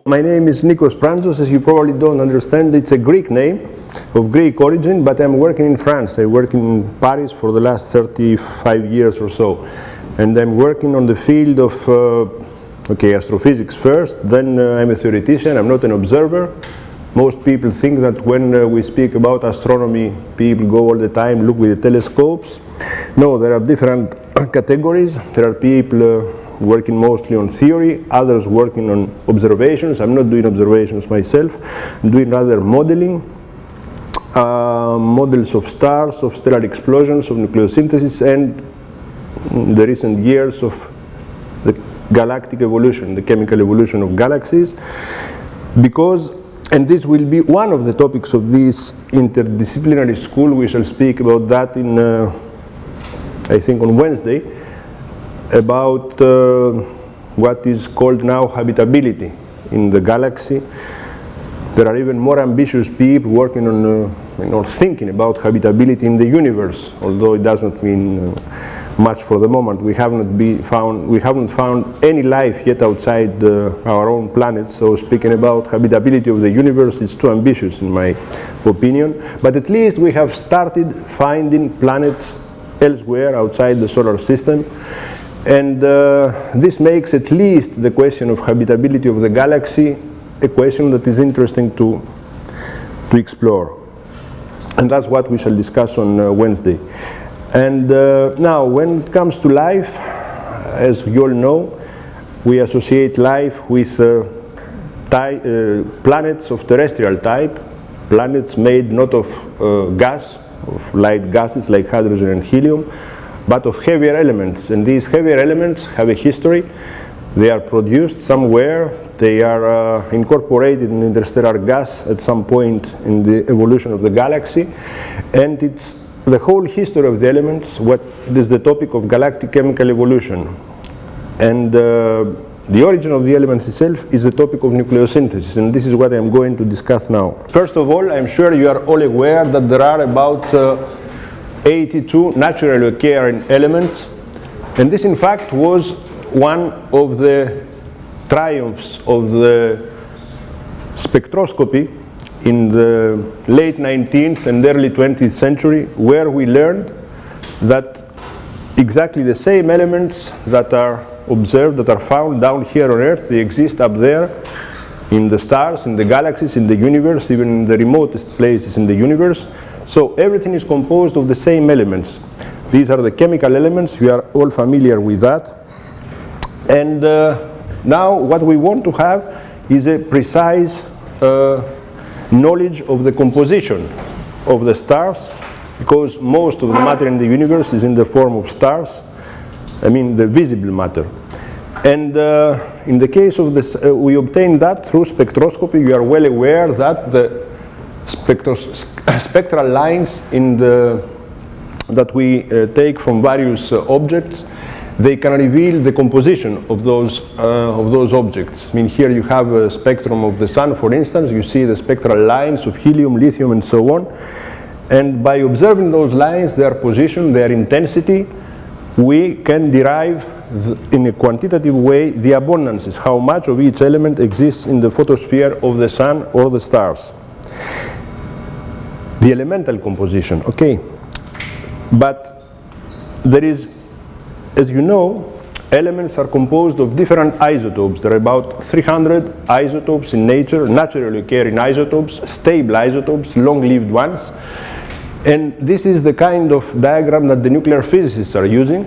my name is NIKOS PRANTZOS. As you probably don't understand, it's a Greek name of Greek origin, but I'm working in France. I work in Paris for the last 35 years or so. And I'm working on the field of astrophysics first, then I'm a theoretician, I'm not an observer. Most people think that when we speak about astronomy, people go all the time, look with the telescopes. No, there are different categories. There are people working mostly on theory, others working on observations. I'm not doing observations myself. I'm doing rather modeling, models of stars, of stellar explosions, of nucleosynthesis, and in the recent years of the galactic evolution, the chemical evolution of galaxies. Because, and this will be one of the topics of this interdisciplinary school, we shall speak about that in, I think on Wednesday, about what is called now habitability in the galaxy. There are even more ambitious people working on or thinking about habitability in the universe, although it does not mean much for the moment. We haven't found any life yet outside our own planet, so speaking about habitability of the universe is too ambitious in my opinion. But at least we have started finding planets elsewhere outside the solar system, and this makes at least the question of habitability of the galaxy a question that is interesting to explore. And that's what we shall discuss on Wednesday. And now, when it comes to life, as you all know, we associate life with planets of terrestrial type, planets made not of gas, of light gases like hydrogen and helium, but of heavier elements. And these heavier elements have a history. They are produced somewhere. They are incorporated in interstellar gas at some point in the evolution of the galaxy. And it's the whole history of the elements, what is the topic of galactic chemical evolution. And the origin of the elements itself is the topic of nucleosynthesis, and this is what I'm going to discuss now. First of all, I'm sure you are all aware that there are about 82 naturally occurring elements, and this in fact was one of the triumphs of the spectroscopy in the late 19th and early 20th century, where we learned that exactly the same elements that are observed, that are found down here on Earth, they exist up there in the stars, in the galaxies, in the universe, even in the remotest places in the universe. So everything is composed of the same elements. These are the chemical elements. We are all familiar with that. And now what we want to have is a precise knowledge of the composition of the stars, because most of the matter in the universe is in the form of stars, I mean the visible matter. And in the case of this, we obtain that through spectroscopy. You are well aware that the spectral lines that we take from various objects, they can reveal the composition of those objects. I mean, here you have a spectrum of the sun, for instance. You see the spectral lines of helium, lithium, and so on. And by observing those lines, their position, their intensity, we can derive in a quantitative way the abundances, how much of each element exists in the photosphere of the sun or the stars. The elemental composition, okay. But there is, as you know, elements are composed of different isotopes. There are about 300 isotopes in nature, naturally occurring isotopes, stable isotopes, long-lived ones. And this is the kind of diagram that the nuclear physicists are using.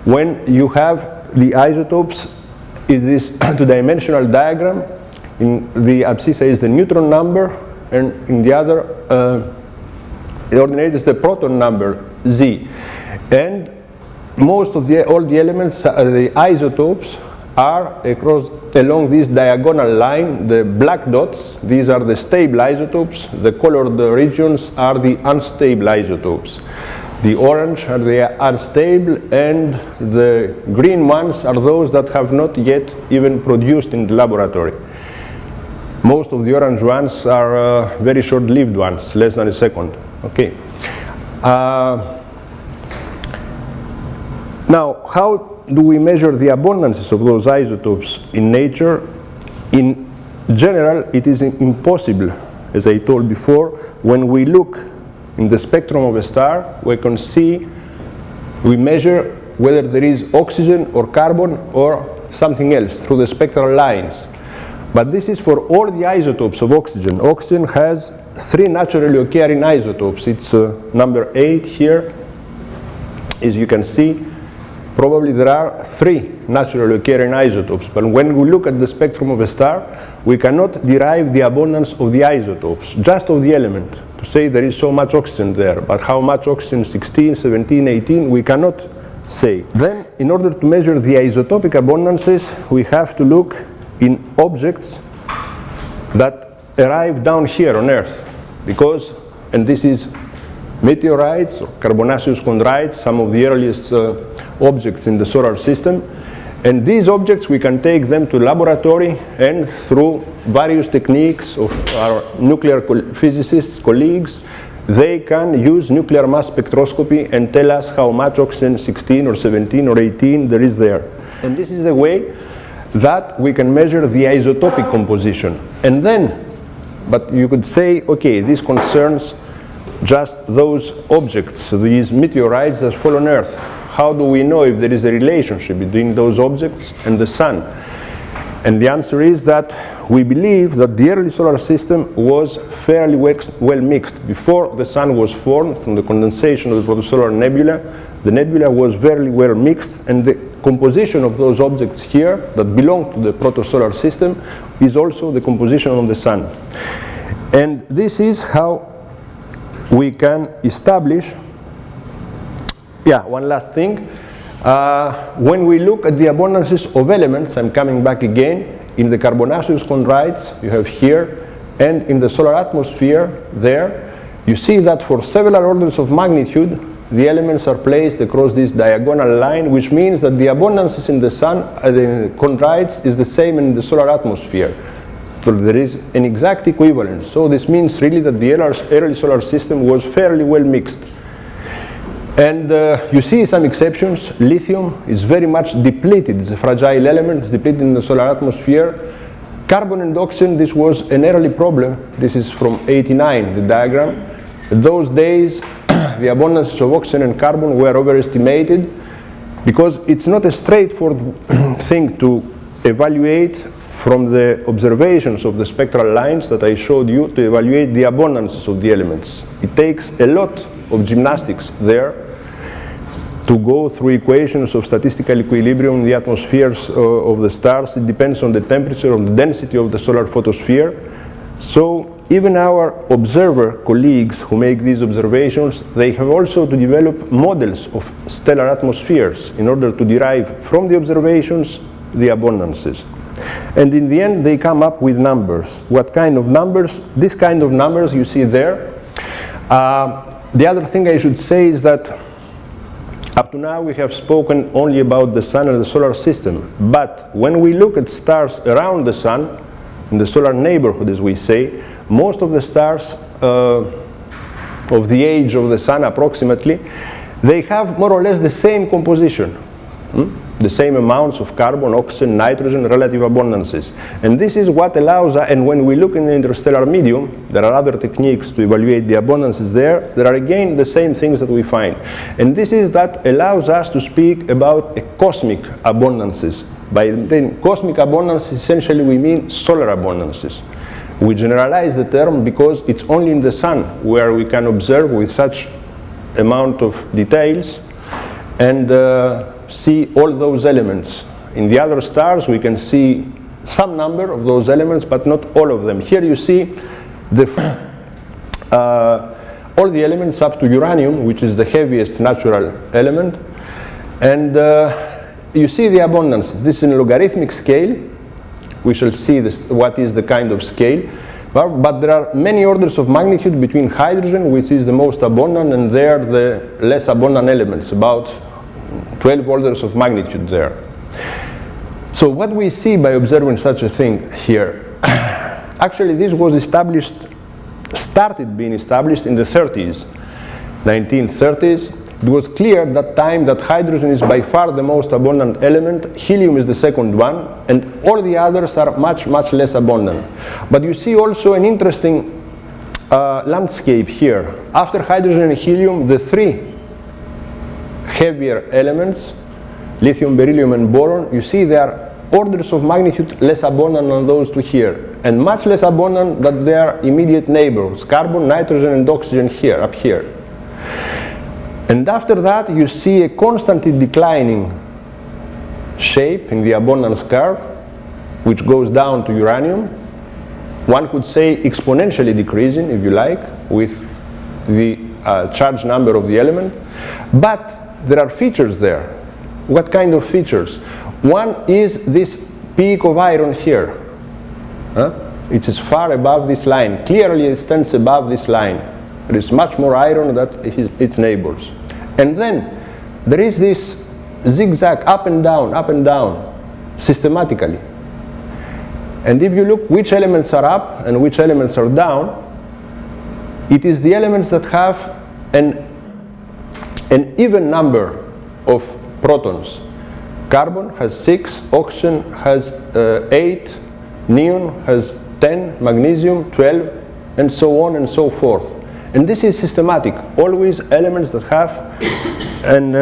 When you have the isotopes, it is a two-dimensional diagram. In the abscissa is the neutron number, and in the other, the ordinate is the proton number, Z. And most of all the elements, the isotopes, are along this diagonal line. The black dots, these are the stable isotopes. The colored regions are the unstable isotopes. The orange are the unstable, and the green ones are those that have not yet even produced in the laboratory. Most of the orange ones are very short-lived ones, less than a second. Okay. Now, how do we measure the abundances of those isotopes in nature? In general, it is impossible, as I told before. When we look in the spectrum of a star, we can see, we measure whether there is oxygen or carbon or something else through the spectral lines. But this is for all the isotopes of oxygen. Oxygen has 3 naturally occurring isotopes. It's number 8 here. As you can see, probably there are 3 naturally occurring isotopes. But when we look at the spectrum of a star, we cannot derive the abundance of the isotopes, just of the element, to say there is so much oxygen there. But how much oxygen, 16, 17, 18, we cannot say. Then, in order to measure the isotopic abundances, we have to look in objects that arrive down here on Earth. Because, and this is meteorites, or carbonaceous chondrites, some of the earliest objects in the solar system. And these objects, we can take them to laboratory, and through various techniques of our nuclear physicists, colleagues, they can use nuclear mass spectroscopy and tell us how much oxygen, 16 or 17 or 18, there is there. And this is the way that we can measure the isotopic composition. And then, but you could say, okay, this concerns just those objects, these meteorites that fall on Earth. How do we know if there is a relationship between those objects and the sun? And the answer is that we believe that the early solar system was fairly well mixed. Before the sun was formed from the condensation of the protosolar nebula, the nebula was very well mixed, and the composition of those objects here that belong to the protosolar system is also the composition of the sun. And this is how we can establish, one last thing. When we look at the abundances of elements, I'm coming back again, in the carbonaceous chondrites you have here, and in the solar atmosphere there, you see that for several orders of magnitude, the elements are placed across this diagonal line, which means that the abundances in the sun, the chondrites, is the same in the solar atmosphere. So there is an exact equivalence. So this means really that the early solar system was fairly well mixed. And you see some exceptions. Lithium is very much depleted. It's a fragile element. It's depleted in the solar atmosphere. Carbon and oxygen, this was an early problem. This is from 89, the diagram. In those days, the abundances of oxygen and carbon were overestimated because it's not a straightforward thing to evaluate from the observations of the spectral lines that I showed you to evaluate the abundances of the elements. It takes a lot of gymnastics there to go through equations of statistical equilibrium in the atmospheres of the stars. It depends on the temperature, on the density of the solar photosphere. So even our observer colleagues who make these observations, they have also to develop models of stellar atmospheres in order to derive from the observations the abundances. And in the end, they come up with numbers. What kind of numbers? This kind of numbers you see there. The other thing I should say is that up to now we have spoken only about the sun and the solar system. But when we look at stars around the sun, in the solar neighborhood as we say, most of the stars of the age of the sun approximately, they have more or less the same composition. The same amounts of carbon, oxygen, nitrogen, relative abundances. And this is what allows us, and when we look in the interstellar medium, there are other techniques to evaluate the abundances there. There are again the same things that we find. And this is that allows us to speak about a cosmic abundances. By then, cosmic abundances, essentially we mean solar abundances. We generalize the term because it's only in the sun where we can observe with such amount of details and see all those elements. In the other stars we can see some number of those elements, but not all of them. Here you see all the elements up to uranium, which is the heaviest natural element, and you see the abundances. This is in a logarithmic scale. We shall see this, what is the kind of scale, but there are many orders of magnitude between hydrogen, which is the most abundant, and there the less abundant elements, about 12 orders of magnitude there. So what we see by observing such a thing here, actually this was started being established in the 1930s. it was clear at that time that hydrogen is by far the most abundant element, helium is the second one, and all the others are much, much less abundant. But you see also an interesting landscape here. After hydrogen and helium, the three heavier elements, lithium, beryllium, and boron, you see they are orders of magnitude less abundant than those two here, and much less abundant than their immediate neighbors, carbon, nitrogen, and oxygen here, up here. And after that, you see a constantly declining shape in the abundance curve, which goes down to uranium. One could say exponentially decreasing, if you like, with the charge number of the element. But there are features there. What kind of features? One is this peak of iron here. It is far above this line. Clearly it stands above this line. There is much more iron than its neighbors. And then there is this zigzag up and down, systematically. And if you look which elements are up and which elements are down, it is the elements that have an even number of protons. Carbon has 6, oxygen has 8, neon has 10, magnesium 12, and so on and so forth. And this is systematic, always elements that have an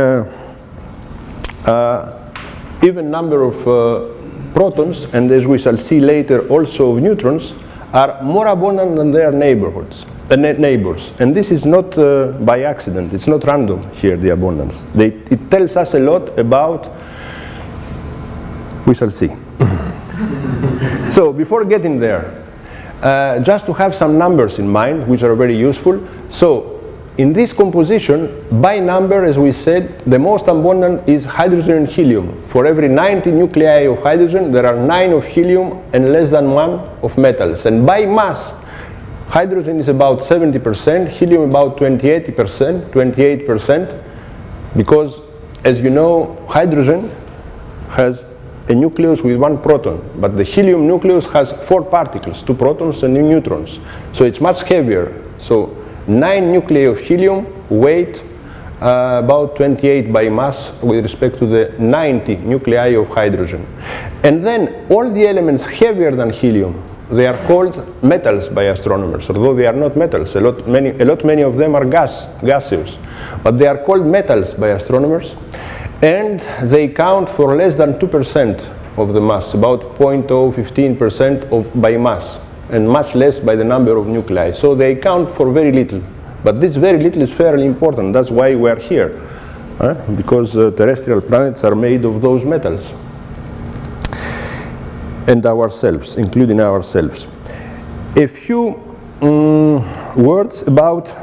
even number of protons, and as we shall see later also of neutrons, are more abundant than their neighbors. And this is not by accident, it's not random here, the abundance. It tells us a lot about, we shall see. So before getting there, just to have some numbers in mind, which are very useful. So in this composition, by number, as we said, the most abundant is hydrogen and helium. For every 90 nuclei of hydrogen, there are 9 of helium and less than 1 of metals. And by mass, hydrogen is about 70%, helium about 28%, because, as you know, hydrogen has a nucleus with 1 proton, but the helium nucleus has 4 particles, 2 protons and 2 neutrons. So it's much heavier. So 9 nuclei of helium weight about 28 by mass with respect to the 90 nuclei of hydrogen. And then all the elements heavier than helium, they are called metals by astronomers, although they are not metals. A lot many of them are gaseous, but they are called metals by astronomers. And they count for less than 2% of the mass, about 0.015% by mass, and much less by the number of nuclei. So they count for very little. But this very little is fairly important. That's why we're here, because terrestrial planets are made of those metals. And ourselves, including ourselves. A few words about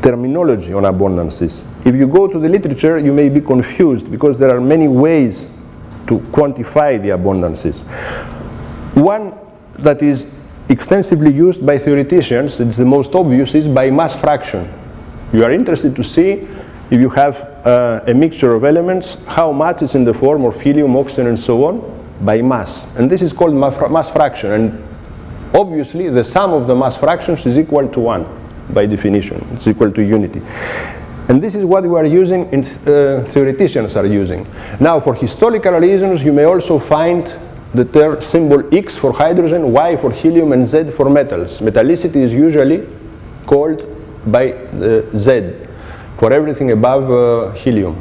terminology on abundances. If you go to the literature, you may be confused because there are many ways to quantify the abundances. One that is extensively used by theoreticians, it's the most obvious, is by mass fraction. You are interested to see if you have a mixture of elements, how much is in the form of helium, oxygen, and so on, by mass. And this is called mass fraction. And obviously, the sum of the mass fractions is equal to 1. By definition, it's equal to unity. And this is what we are using, and theoreticians are using. Now, for historical reasons, you may also find the term symbol X for hydrogen, Y for helium, and Z for metals. Metallicity is usually called by Z for everything above helium.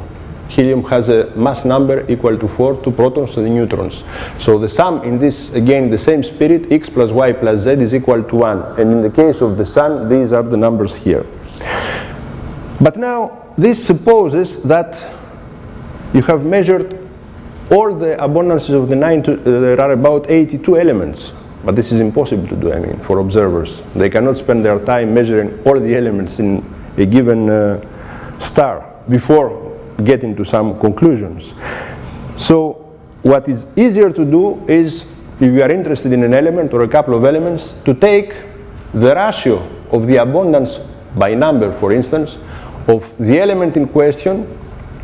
Helium has a mass number equal to 4, 2 protons and neutrons. So the sum in this, again, the same spirit, X plus Y plus Z is equal to 1. And in the case of the Sun, these are the numbers here. But now, this supposes that you have measured all the abundances of the 9, there are about 82 elements. But this is impossible to do, I mean, for observers. They cannot spend their time measuring all the elements in a given star before getting to some conclusions. So what is easier to do is, if you are interested in an element or a couple of elements, to take the ratio of the abundance by number, for instance, of the element in question.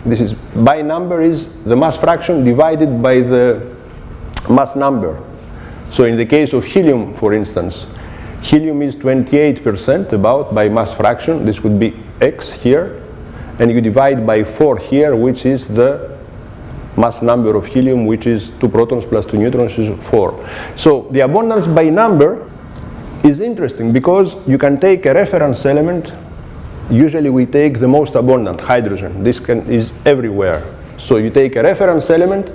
This is by number is the mass fraction divided by the mass number. So in the case of helium, for instance, helium is 28% about by mass fraction. This would be X here. and you divide by 4 here, which is the mass number of helium, which is 2 protons plus 2 neutrons, is 4. So the abundance by number is interesting because you can take a reference element. Usually we take the most abundant, hydrogen. This is everywhere. So you take a reference element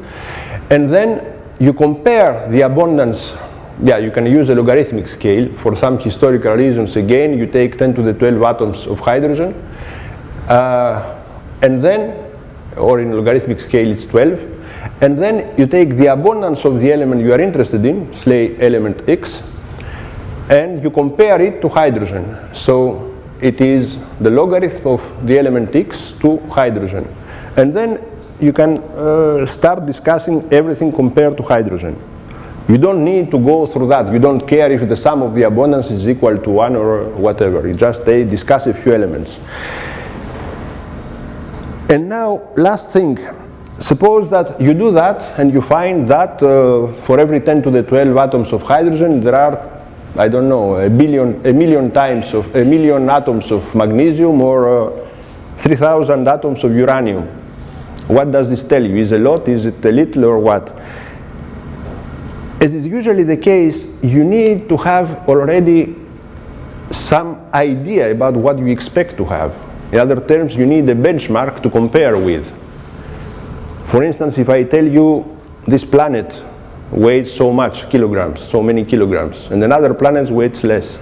and then you compare the abundance. Yeah, you can use a logarithmic scale. For some historical reasons, again, you take 10 to the 12 atoms of hydrogen. And then, or in logarithmic scale, it's 12. And then you take the abundance of the element you are interested in, say element X, and you compare it to hydrogen. So it is the logarithm of the element X to hydrogen. And then you can start discussing everything compared to hydrogen. You don't need to go through that. You don't care if the sum of the abundance is equal to 1 or whatever. You just discuss a few elements. And now, last thing. Suppose that you do that and you find that for every 10 to the 12 atoms of hydrogen, there are, I don't know, a million atoms of magnesium or 3,000 atoms of uranium. What does this tell you? Is it a lot? Is it a little, or what? As is usually the case, you need to have already some idea about what you expect to have. In other terms, you need a benchmark to compare with. For instance, if I tell you this planet weighs so much kilograms, so many kilograms, and another planet weighs less,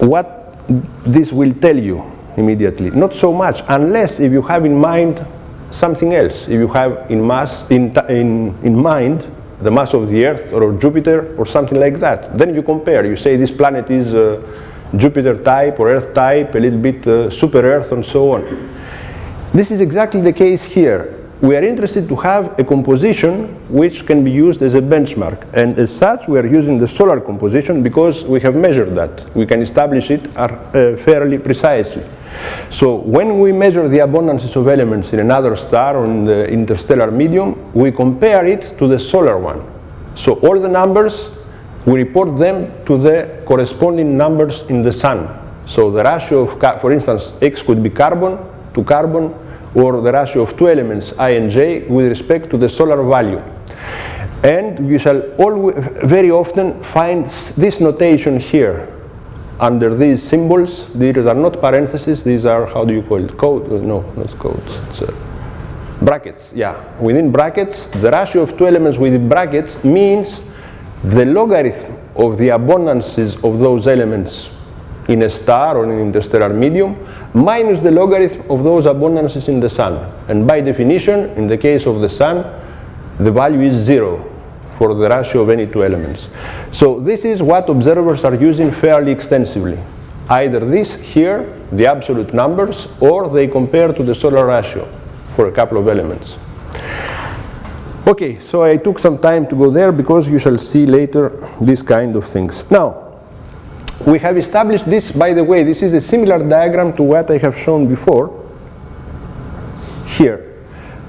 what this will tell you immediately? Not so much, unless if you have in mind something else. If you have in mind the mass of the Earth or Jupiter or something like that, then you compare. You say this planet is Jupiter type or Earth type, a little bit super Earth, and so on. This is exactly the case here. We are interested to have a composition which can be used as a benchmark, and as such we are using the solar composition because we have measured that. We can establish it fairly precisely. So when we measure the abundances of elements in another star or in the interstellar medium, we compare it to the solar one. So all the numbers, we report them to the corresponding numbers in the sun. So the ratio of, for instance, X could be carbon to carbon, or the ratio of two elements, I and J, with respect to the solar value. And you shall always, very often find this notation here. Under these symbols, these are not parentheses, these are, how do you call it, code? No, not codes, it's brackets, yeah. Within brackets, the ratio of two elements within brackets means the logarithm of the abundances of those elements in a star or in an interstellar medium minus the logarithm of those abundances in the sun. And by definition, in the case of the sun, the value is 0 for the ratio of any two elements. So this is what observers are using fairly extensively. Either this here, the absolute numbers, or they compare to the solar ratio for a couple of elements. Okay, so I took some time to go there because you shall see later these kind of things. Now, we have established this, by the way, this is a similar diagram to what I have shown before here,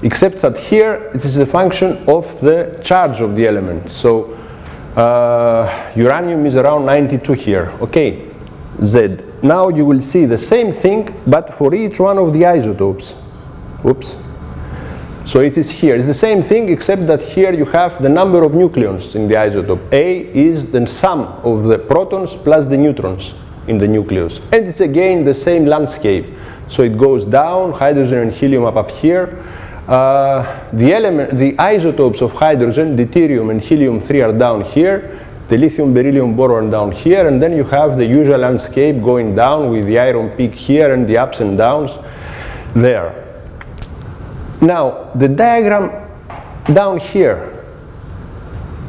except that here it is a function of the charge of the element. So uranium is around 92 here, okay, Z. Now you will see the same thing, but for each one of the isotopes. Oops. So it is here. It's the same thing, except that here you have the number of nucleons in the isotope. A is the sum of the protons plus the neutrons in the nucleus. And it's again the same landscape. So it goes down, hydrogen and helium up here. The isotopes of hydrogen, deuterium and helium-3 are down here. The lithium, beryllium, boron down here. And then you have the usual landscape going down with the iron peak here and the ups and downs there. Now, the diagram down here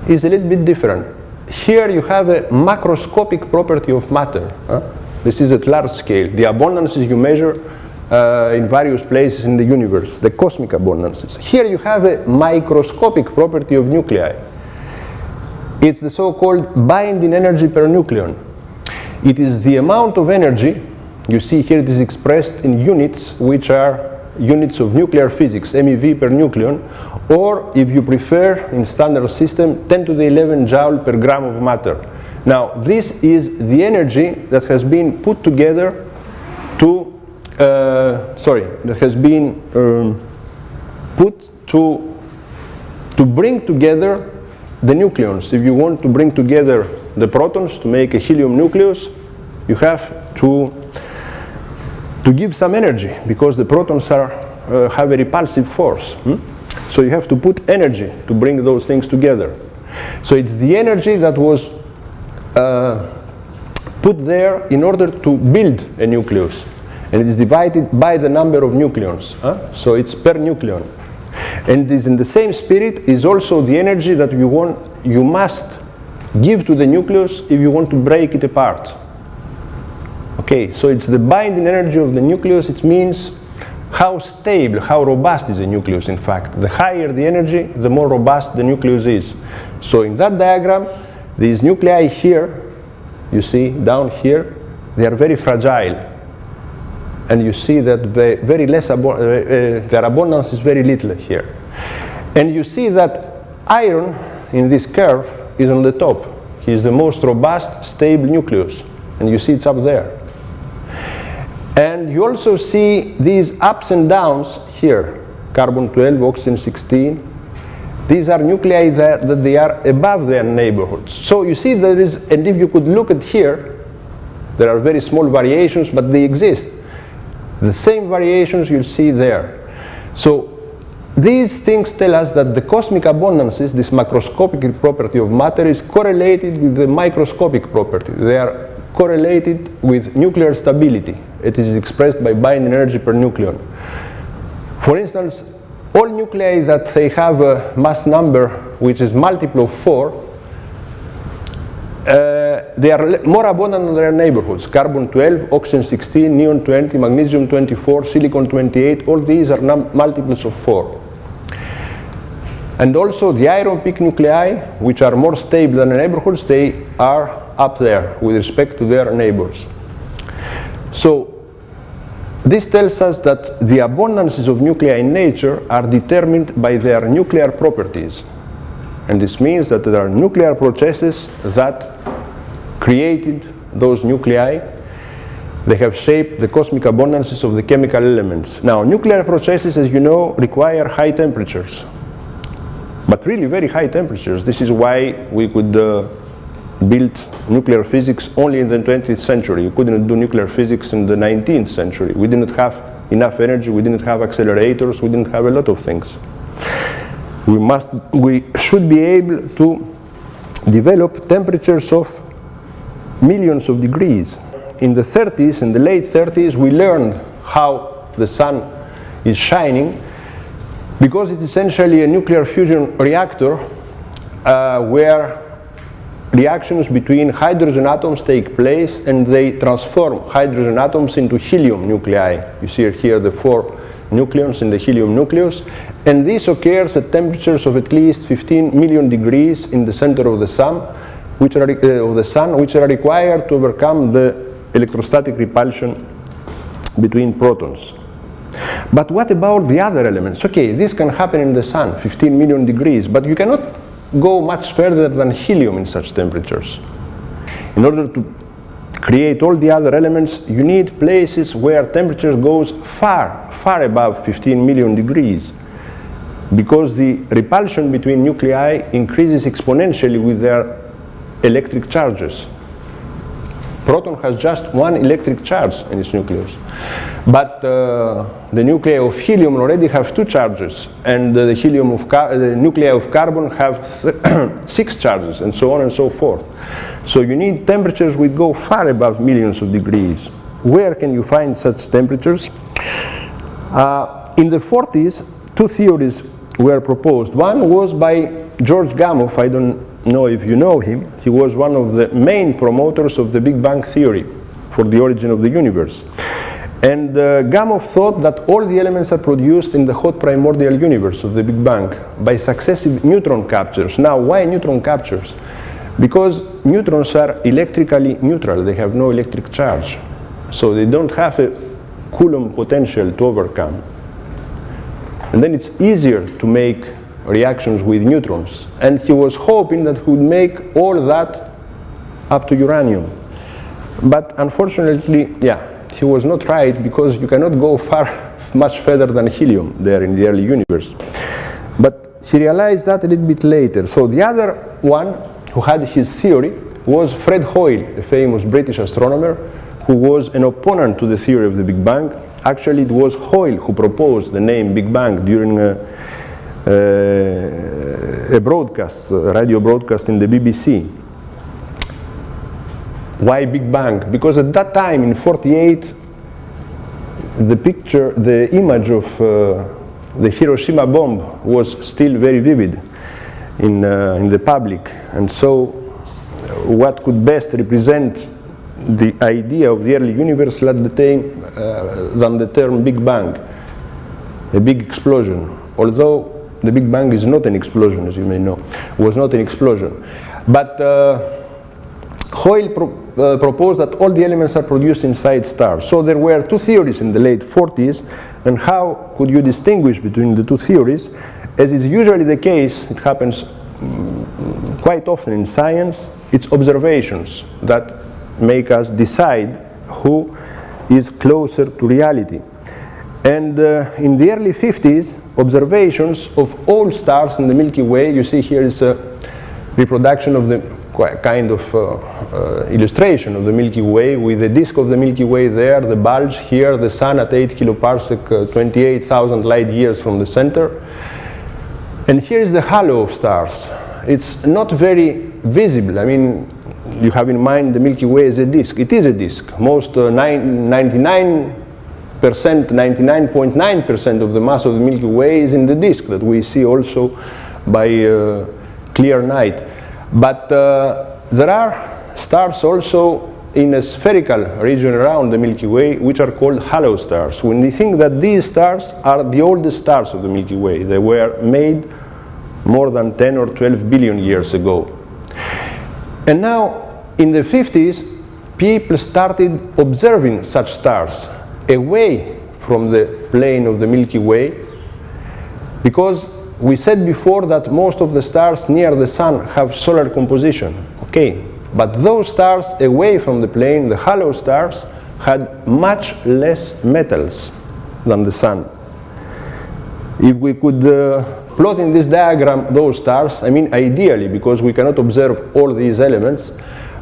is a little bit different. Here you have a macroscopic property of matter. This is at large scale. The abundances you measure in various places in the universe, the cosmic abundances. Here you have a microscopic property of nuclei. It's the so-called binding energy per nucleon. It is the amount of energy, you see here it is expressed in units, which are units of nuclear physics, MeV per nucleon, or if you prefer in standard system, 10 to the 11 joule per gram of matter. Now this is the energy that has been put together to that has been put to bring together the nucleons. If you want to bring together the protons to make a helium nucleus, you have to give some energy, because the protons have a repulsive force. So you have to put energy to bring those things together. So it's the energy that was put there in order to build a nucleus, and it is divided by the number of nucleons. So it's per nucleon. And this, in the same spirit, is also the energy that you must give to the nucleus if you want to break it apart. Okay, so it's the binding energy of the nucleus. It means how stable, how robust is a nucleus, in fact. The higher the energy, the more robust the nucleus is. So in that diagram, these nuclei here, you see down here, they are very fragile. And you see that their abundance is very little here. And you see that iron in this curve is on the top. He is the most robust, stable nucleus. And you see it's up there. And you also see these ups and downs here. Carbon 12, oxygen 16. These are nuclei that they are above their neighborhoods. So you see there is, and if you could look at here, there are very small variations, but they exist. The same variations you'll see there. So these things tell us that the cosmic abundances, this macroscopic property of matter, is correlated with the microscopic property. They are correlated with nuclear stability. It is expressed by binding energy per nucleon. For instance, all nuclei that they have a mass number which is multiple of 4, they are more abundant than their neighborhoods. Carbon 12, oxygen 16, neon 20, magnesium 24, silicon 28, all these are multiples of 4. And also the iron peak nuclei, which are more stable than their neighborhoods, they are up there with respect to their neighbors. So this tells us that the abundances of nuclei in nature are determined by their nuclear properties. And this means that there are nuclear processes that created those nuclei. They have shaped the cosmic abundances of the chemical elements. Now, nuclear processes, as you know, require high temperatures, but really very high temperatures. This is why we could build nuclear physics only in the 20th century. You couldn't do nuclear physics in the 19th century. We didn't have enough energy, we didn't have accelerators, we didn't have a lot of things. We should be able to develop temperatures of millions of degrees. In the 30s, in the late 30s, we learned how the sun is shining, because it's essentially a nuclear fusion reactor where reactions between hydrogen atoms take place, and they transform hydrogen atoms into helium nuclei. You see here the 4 nucleons in the helium nucleus, and this occurs at temperatures of at least 15 million degrees in the center of the sun, which are required to overcome the electrostatic repulsion between protons. But what about the other elements? Okay, this can happen in the sun, 15 million degrees, but you cannot go much further than helium in such temperatures. In order to create all the other elements, you need places where temperature goes far, far above 15 million degrees, because the repulsion between nuclei increases exponentially with their electric charges. Proton has just 1 electric charge in its nucleus, but the nuclei of helium already have 2 charges, and the nuclei of carbon have 6 charges, and so on and so forth. So you need temperatures which go far above millions of degrees. Where can you find such temperatures? In the 40s, 2 theories were proposed. One was by George Gamow. I don't know if you know him. He was one of the main promoters of the Big Bang theory for the origin of the universe. And Gamow thought that all the elements are produced in the hot primordial universe of the Big Bang by successive neutron captures. Now, why neutron captures? Because neutrons are electrically neutral. They have no electric charge. So they don't have a Coulomb potential to overcome. And then it's easier to make reactions with neutrons. And he was hoping that he would make all that up to uranium. But unfortunately, he was not right, because you cannot go much further than helium there in the early universe. But he realized that a little bit later. So the other one who had his theory was Fred Hoyle, a famous British astronomer, who was an opponent to the theory of the Big Bang. Actually, it was Hoyle who proposed the name Big Bang during a broadcast, a radio broadcast in the BBC. Why Big Bang? Because at that time, in '48, the image of the Hiroshima bomb was still very vivid in the public. And so what could best represent the idea of the early universe than the term Big Bang, a big explosion. Although the Big Bang is not an explosion, as you may know, was not an explosion. But Hoyle proposed that all the elements are produced inside stars. So there were two theories in the late 40s, and how could you distinguish between the two theories? As is usually the case, it happens quite often in science, it's observations that make us decide who is closer to reality. And in the early 50s, observations of all stars in the Milky Way, you see here is a reproduction of the kind of illustration of the Milky Way, with the disk of the Milky Way there, the bulge here, the sun at 8 kiloparsec, 28,000 light years from the center. And here is the halo of stars. It's not very visible. I mean, you have in mind the Milky Way as a disk. It is a disk. Most 99.9% of the mass of the Milky Way is in the disk that we see also by clear night. But there are stars also in a spherical region around the Milky Way, which are called Hallow Stars. When we think that these stars are the oldest stars of the Milky Way, they were made more than 10 or 12 billion years ago. And now, in the 50s, people started observing such stars away from the plane of the Milky Way, because we said before that most of the stars near the sun have solar composition. Okay, but those stars away from the plane, the Hallow stars, had much less metals than the sun. If we could plot in this diagram those stars, I mean ideally, because we cannot observe all these elements,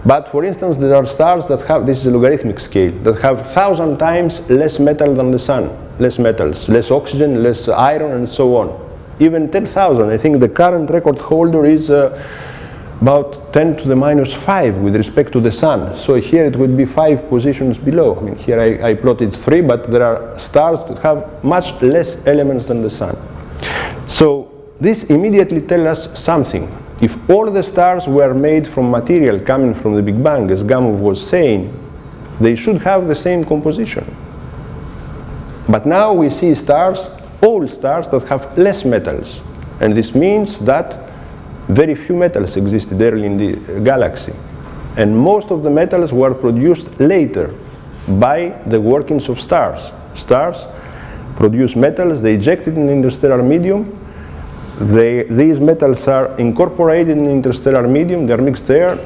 but for instance there are stars that have, this is a logarithmic scale, that have 1,000 times less metal than the sun, less metals, less oxygen, less iron, and so on. Even 10,000. I think the current record holder is about 10 to the minus 5 with respect to the sun. So here it would be 5 positions below. I mean, here I plotted 3, but there are stars that have much less elements than the sun. So this immediately tells us something. If all the stars were made from material coming from the Big Bang, as Gamow was saying, they should have the same composition. But now we see stars, all stars, that have less metals. And this means that very few metals existed early in the galaxy. And most of the metals were produced later by the workings of stars. Stars produce metals, they eject it in the interstellar medium. These metals are incorporated in the interstellar medium, they're mixed there.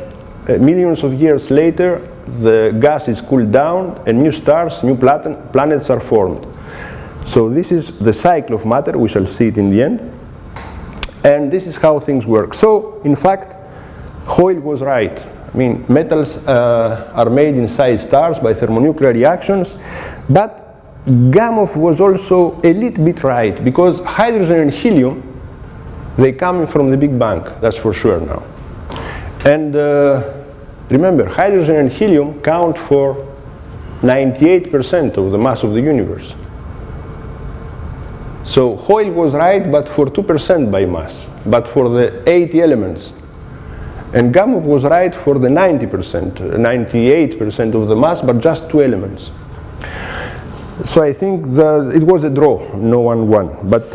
Millions of years later, the gas is cooled down, and new stars, new planets are formed. So this is the cycle of matter, we shall see it in the end. And this is how things work. So, in fact, Hoyle was right. I mean, metals are made inside stars by thermonuclear reactions, but Gamow was also a little bit right, because hydrogen and helium, they come from the Big Bang, that's for sure now. And remember, hydrogen and helium count for 98% of the mass of the universe. So Hoyle was right, but for 2% by mass, but for the 80 elements. And Gamow was right for the 98% of the mass, but just 2 elements. So I think it was a draw, no one won. But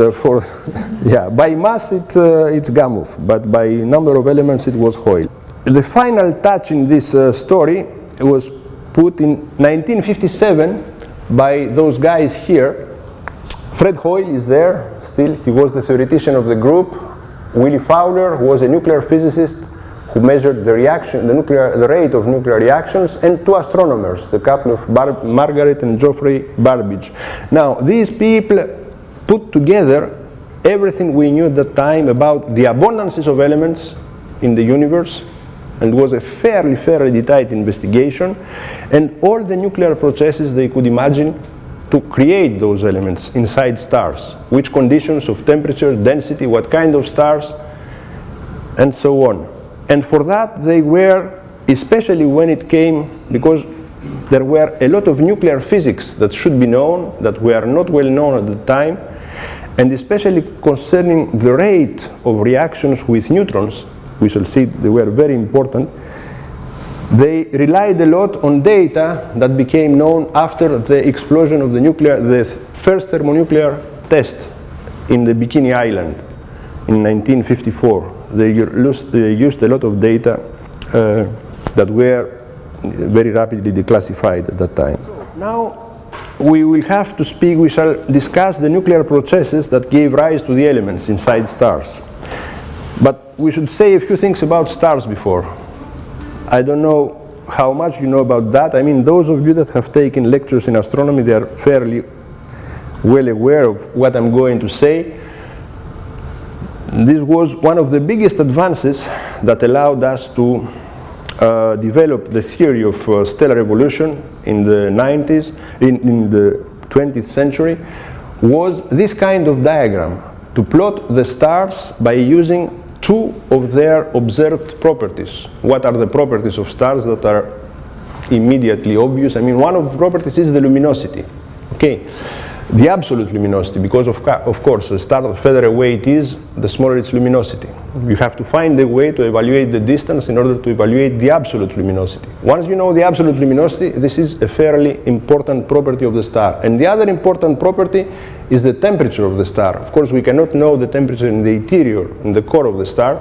by mass it's Gamow, but by number of elements it was Hoyle. The final touch in this story was put in 1957 by those guys here. Fred Hoyle is there still, he was the theoretician of the group. Willy Fowler was a nuclear physicist who measured the reaction, the rate of nuclear reactions, and 2 astronomers, the couple of Margaret and Geoffrey Babbage. Now, these people put together everything we knew at the time about the abundances of elements in the universe, and it was a fairly detailed investigation, and all the nuclear processes they could imagine to create those elements inside stars, which conditions of temperature, density, what kind of stars, and so on. And for that they were, especially when it came, because there were a lot of nuclear physics that should be known, that were not well known at the time, and especially concerning the rate of reactions with neutrons, we shall see they were very important. They relied a lot on data that became known after the explosion of the first thermonuclear test in the Bikini Island in 1954. They used a lot of data that were very rapidly declassified at that time. So now we will have to speak, we shall discuss the nuclear processes that gave rise to the elements inside stars. But we should say a few things about stars before. I don't know how much you know about that. I mean, those of you that have taken lectures in astronomy, they are fairly well aware of what I'm going to say. This was one of the biggest advances that allowed us to develop the theory of stellar evolution in the 90s, in the 20th century, was this kind of diagram, to plot the stars by using 2 of their observed properties. What are the properties of stars that are immediately obvious? I mean, one of the properties is the luminosity. Okay. The absolute luminosity, because of course the star, the further away it is, the smaller its luminosity. You have to find a way to evaluate the distance in order to evaluate the absolute luminosity. Once you know the absolute luminosity, this is a fairly important property of the star. And the other important property is the temperature of the star. Of course, we cannot know the temperature in the interior, in the core of the star.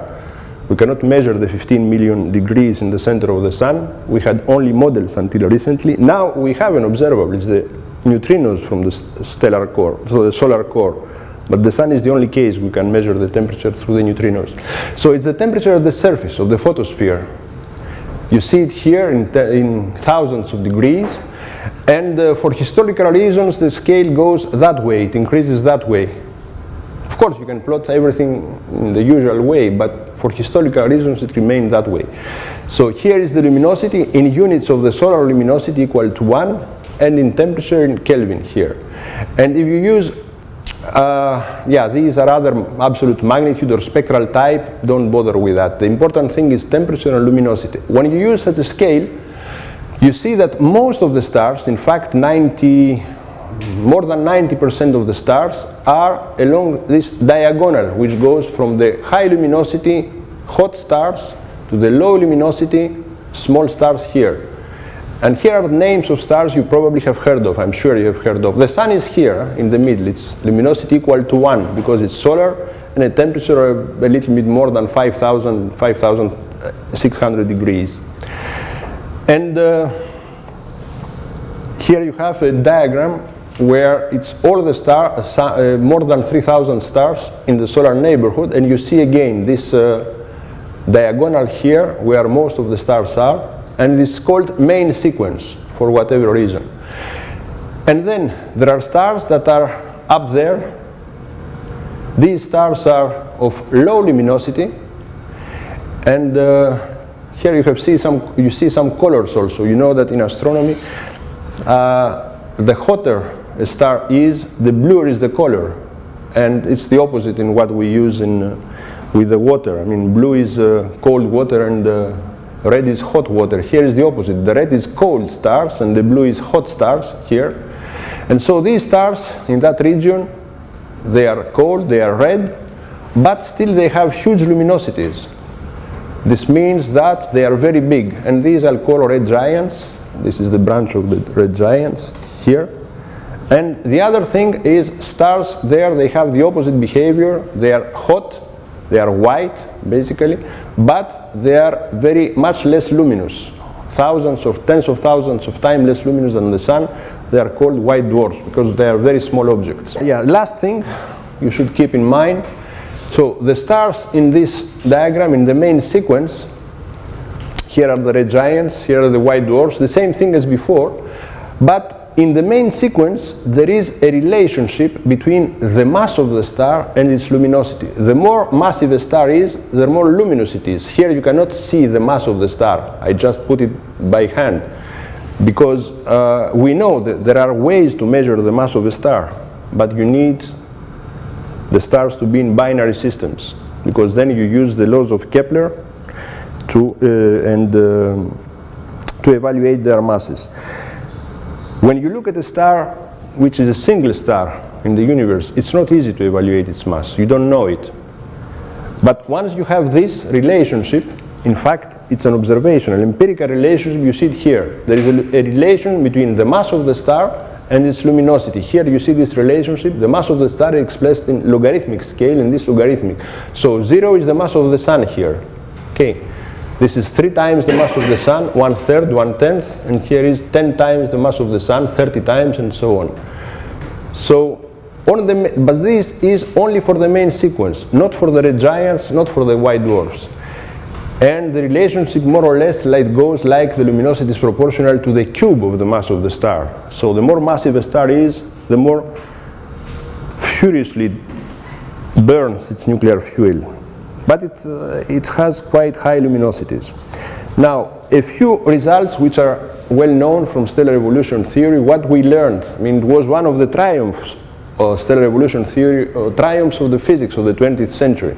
We cannot measure the 15 million degrees in the center of the sun. We had only models until recently. Now we have an observable, it's the neutrinos from the stellar core, so the solar core. But the sun is the only case we can measure the temperature through the neutrinos. So it's the temperature of the surface of the photosphere. You see it here in thousands of degrees. And for historical reasons, the scale goes that way, it increases that way. Of course, you can plot everything in the usual way, but for historical reasons, it remained that way. So here is the luminosity in units of the solar luminosity equal to 1, and in temperature in Kelvin here. And if you use, these are other absolute magnitude or spectral type, don't bother with that. The important thing is temperature and luminosity. When you use such a scale, you see that most of the stars, in fact more than 90% of the stars are along this diagonal, which goes from the high luminosity hot stars to the low luminosity small stars here. And here are names of stars you probably have heard of, I'm sure you have heard of. The sun is here in the middle, its luminosity equal to 1 because it's solar, and a temperature of a little bit more than 5,600 degrees. And here you have a diagram where it's all the stars, more than 3,000 stars in the solar neighborhood, and you see again this diagonal here where most of the stars are, and it's called main sequence for whatever reason. And then there are stars that are up there. These stars are of low luminosity, and here you see some colors also. You know that in astronomy, the hotter a star is, the bluer is the color, and it's the opposite in what we use with the water. I mean, blue is cold water and red is hot water. Here is the opposite. The red is cold stars and the blue is hot stars here. And so these stars in that region, they are cold, they are red, but still they have huge luminosities. This means that they are very big, and these I'll call red giants. This is the branch of the red giants here. And the other thing is stars there, they have the opposite behavior. They are hot, they are white basically, but they are very much less luminous. Thousands or tens of thousands of times less luminous than the sun. They are called white dwarfs because they are very small objects. Yeah, last thing you should keep in mind. So the stars in this diagram, in the main sequence, here are the red giants, here are the white dwarfs, the same thing as before, but in the main sequence there is a relationship between the mass of the star and its luminosity. The more massive a star is, the more luminous it is. Here you cannot see the mass of the star. I just put it by hand because we know that there are ways to measure the mass of a star, but you need the stars to be in binary systems, because then you use the laws of Kepler to evaluate their masses. When you look at a star which is a single star in the universe, it's not easy to evaluate its mass. You don't know it. But once you have this relationship, in fact, it's an observational, empirical relationship, you see it here. There is a relation between the mass of the star and its luminosity. Here you see this relationship. The mass of the star is expressed in logarithmic scale, and this logarithmic. So 0 is the mass of the sun here. Okay. This is 3 times the mass of the sun, 1/3, 1/10, and here is 10 times the mass of the sun, 30 times, and so on. So, but this is only for the main sequence, not for the red giants, not for the white dwarfs. And the relationship more or less goes like the luminosity is proportional to the cube of the mass of the star. So the more massive a star is, the more furiously burns its nuclear fuel. But it has quite high luminosities. Now, a few results which are well known from stellar evolution theory. What we learned, I mean, it was one of the triumphs of stellar evolution theory, triumphs of the physics of the 20th century.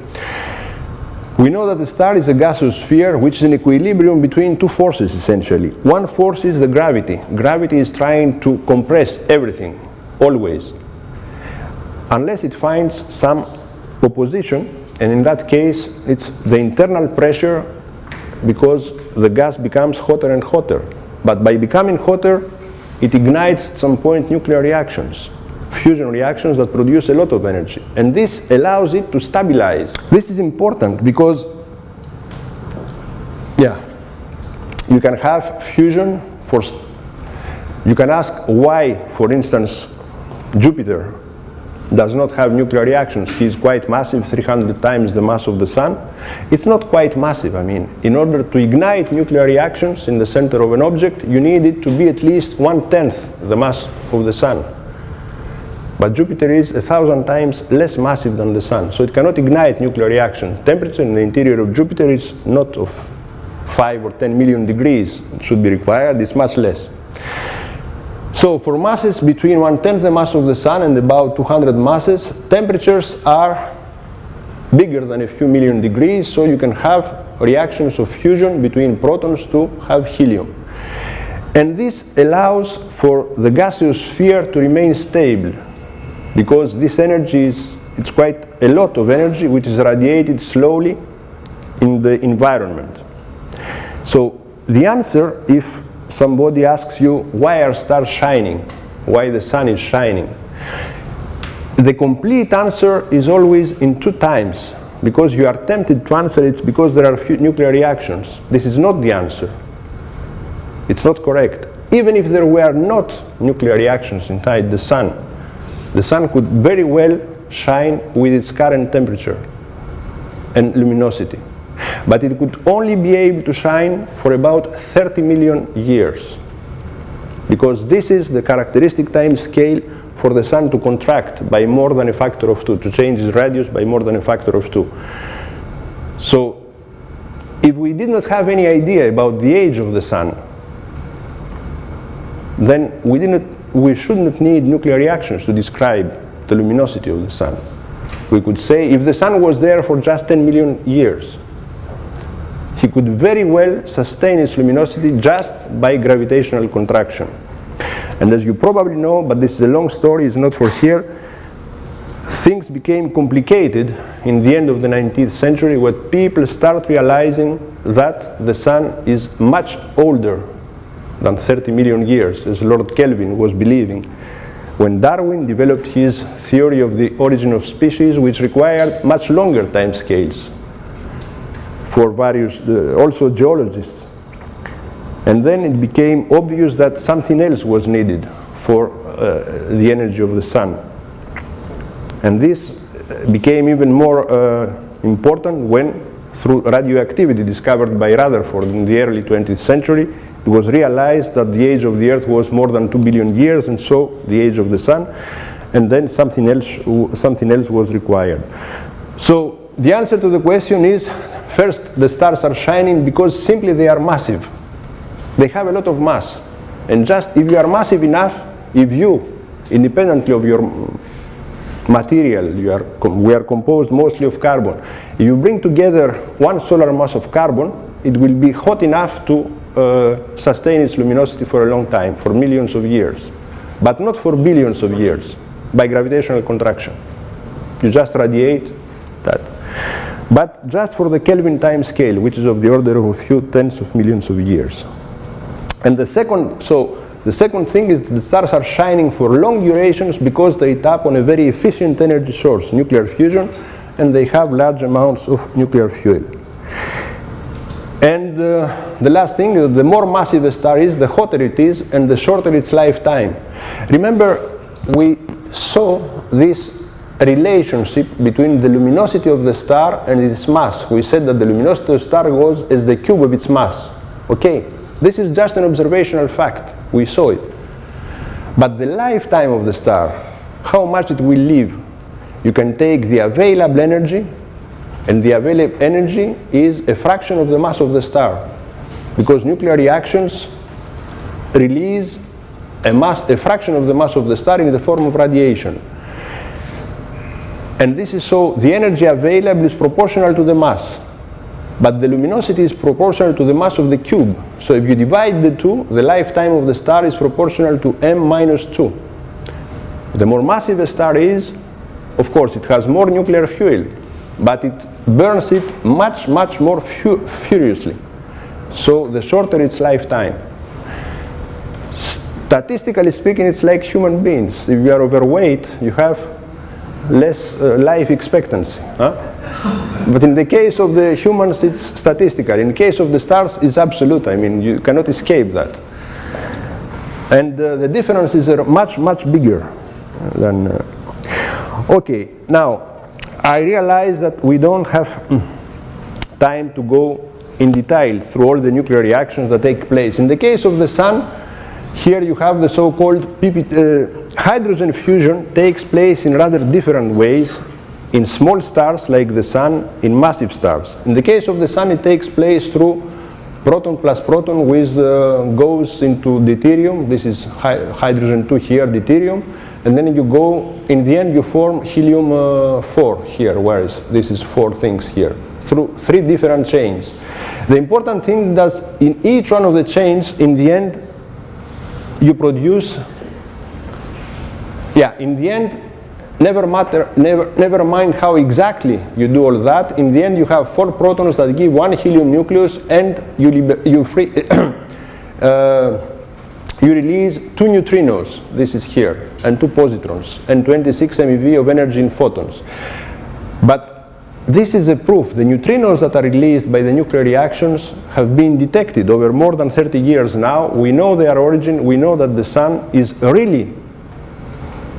We know that the star is a gaseous sphere which is in equilibrium between two forces, essentially. One force is the gravity. Gravity is trying to compress everything, always, unless it finds some opposition. And in that case, it's the internal pressure, because the gas becomes hotter and hotter. But by becoming hotter, it ignites at some point nuclear reactions, fusion reactions that produce a lot of energy. And this allows it to stabilize. This is important because, you can have fusion you can ask why, for instance, Jupiter does not have nuclear reactions. He's quite massive, 300 times the mass of the sun. It's not quite massive. I mean, in order to ignite nuclear reactions in the center of an object, you need it to be at least 1/10 the mass of the sun. But Jupiter is 1,000 times less massive than the sun, so it cannot ignite nuclear reactions. Temperature in the interior of Jupiter is not of 5 or 10 million degrees. It should be required. It's much less. So for masses between 1/10 the mass of the sun and about 200 masses, temperatures are bigger than a few million degrees, so you can have reactions of fusion between protons to have helium. And this allows for the gaseous sphere to remain stable, because this energy it's quite a lot of energy which is radiated slowly in the environment. So the answer, if somebody asks you why are stars shining, why the sun is shining, the complete answer is always in 2 times, because you are tempted to answer it because there are few nuclear reactions. This is not the answer. It's not correct. Even if there were not nuclear reactions inside the sun could very well shine with its current temperature and luminosity. But it could only be able to shine for about 30 million years, because this is the characteristic time scale for the sun to contract by more than a factor of 2, to change its radius by more than a factor of 2. So if we did not have any idea about the age of the sun, then we should not need nuclear reactions to describe the luminosity of the sun. We could say if the sun was there for just 10 million years, he could very well sustain its luminosity just by gravitational contraction. And as you probably know, but this is a long story, it's not for here, things became complicated in the end of the 19th century when people start realizing that the sun is much older than 30 million years, as Lord Kelvin was believing, when Darwin developed his theory of the origin of species, which required much longer time scales for various, also geologists. And then it became obvious that something else was needed for the energy of the sun. And this became even more important when through radioactivity discovered by Rutherford in the early 20th century. It was realized that the age of the Earth was more than 2 billion years, and so the age of the Sun, and then something else was required. So the answer to the question is, first, the stars are shining because simply they are massive. They have a lot of mass. And just if you are massive enough, if you, independently of your material, we are composed mostly of carbon. If you bring together one solar mass of carbon, it will be hot enough to sustain its luminosity for a long time, for millions of years, but not for billions of years, by gravitational contraction. You just radiate that. But just for the Kelvin time scale, which is of the order of a few tens of millions of years. And the second thing is that the stars are shining for long durations because they tap on a very efficient energy source, nuclear fusion, and they have large amounts of nuclear fuel. And the last thing, the more massive a star is, the hotter it is, and the shorter its lifetime. Remember, we saw this relationship between the luminosity of the star and its mass. We said that the luminosity of the star goes as the cube of its mass. Okay, this is just an observational fact. We saw it. But the lifetime of the star, how much it will live, you can take the available energy, and the available energy is a fraction of the mass of the star, because nuclear reactions release a fraction of the mass of the star in the form of radiation. And this is so the energy available is proportional to the mass, but the luminosity is proportional to the mass of the cube. So if you divide the two, the lifetime of the star is proportional to m minus 2. The more massive a star is, of course, it has more nuclear fuel, but it burns it much, much more furiously. So the shorter its lifetime. Statistically speaking, it's like human beings. If you are overweight, you have less life expectancy. But in the case of the humans, it's statistical. In the case of the stars, it's absolute. I mean, you cannot escape that. And the differences are much, much bigger than... Okay, now, I realize that we don't have time to go in detail through all the nuclear reactions that take place. In the case of the Sun, here you have the so-called hydrogen fusion takes place in rather different ways in small stars like the Sun, in massive stars. In the case of the Sun, it takes place through proton plus proton, which goes into deuterium. This is hydrogen 2 here, deuterium. And then you go, in the end, you form helium-4 here, whereas this is 4 things here, through 3 different chains. The important thing is in each one of the chains, in the end, you produce, in the end, never mind how exactly you do all that. In the end, you have 4 protons that give 1 helium nucleus, and you release 2 neutrinos, this is here, and 2 positrons, and 26 MeV of energy in photons. But this is a proof. The neutrinos that are released by the nuclear reactions have been detected over more than 30 years now. We know their origin. We know that the Sun is really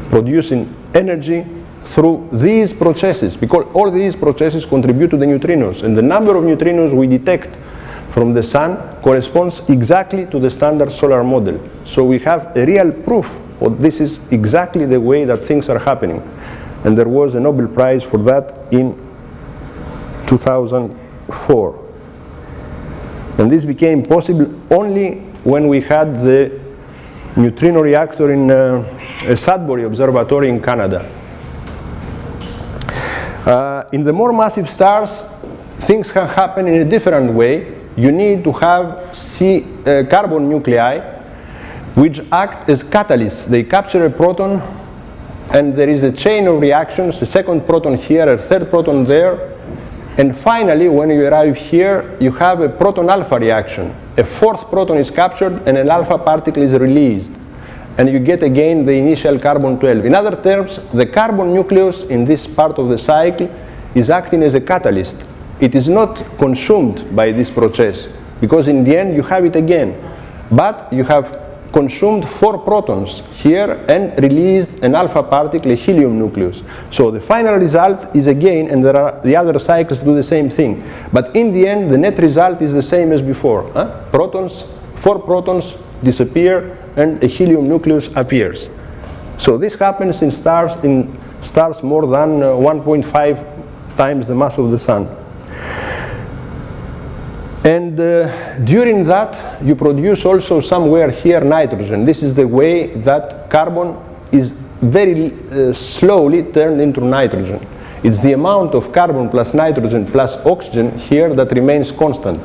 producing energy through these processes, because all these processes contribute to the neutrinos. And the number of neutrinos we detect from the Sun corresponds exactly to the standard solar model. So we have a real proof that this is exactly the way that things are happening. And there was a Nobel Prize for that in 2004. And this became possible only when we had the neutrino reactor in a Sudbury Observatory in Canada. In the more massive stars, things can happen in a different way. You need to have carbon nuclei which act as catalysts. They capture a proton, and there is a chain of reactions, a second proton here, a third proton there, and finally, when you arrive here, you have a proton alpha reaction. A 4th proton is captured and an alpha particle is released, and you get again the initial carbon-12. In other terms, the carbon nucleus in this part of the cycle is acting as a catalyst. It is not consumed by this process, because in the end you have it again. But you have consumed 4 protons here and released an alpha particle, a helium nucleus. So the final result is again, and there are the other cycles do the same thing. But in the end, the net result is the same as before. Protons, 4 protons disappear and a helium nucleus appears. So this happens in stars more than 1.5 times the mass of the Sun. And during that, you produce also somewhere here nitrogen. This is the way that carbon is very slowly turned into nitrogen. It's the amount of carbon plus nitrogen plus oxygen here that remains constant.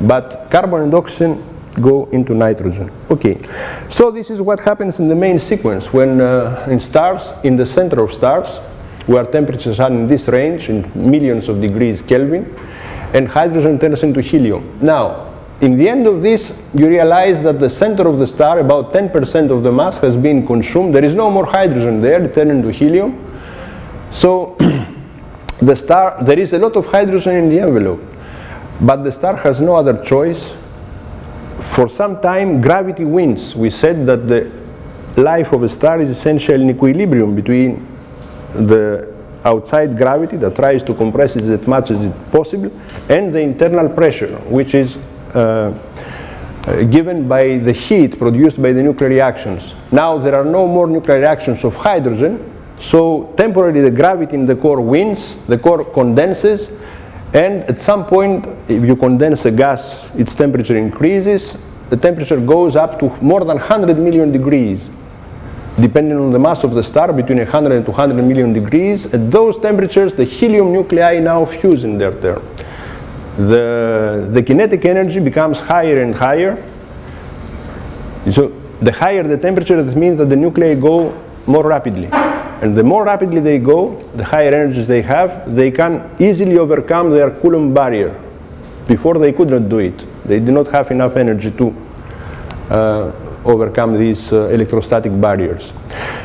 But carbon and oxygen go into nitrogen. Okay, so this is what happens in the main sequence when in stars, in the center of stars, where temperatures are in this range, in millions of degrees Kelvin, and hydrogen turns into helium. Now, in the end of this, you realize that the center of the star, about 10% of the mass has been consumed. There is no more hydrogen there, it turned into helium. So, the star, there is a lot of hydrogen in the envelope, but the star has no other choice. For some time, gravity wins. We said that the life of a star is essentially in equilibrium between the outside gravity that tries to compress it as much as possible and the internal pressure, which is given by the heat produced by the nuclear reactions. Now there are no more nuclear reactions of hydrogen, so temporarily the gravity in the core wins, the core condenses, and at some point, if you condense a gas, its temperature increases, the temperature goes up to more than 100 million degrees. Depending on the mass of the star, between 100 and 200 million degrees. At those temperatures, the helium nuclei now fuse in their turn. The kinetic energy becomes higher and higher. So the higher the temperature, that means that the nuclei go more rapidly. And the more rapidly they go, the higher energies they have, they can easily overcome their Coulomb barrier. Before they could not do it. They did not have enough energy to overcome these electrostatic barriers.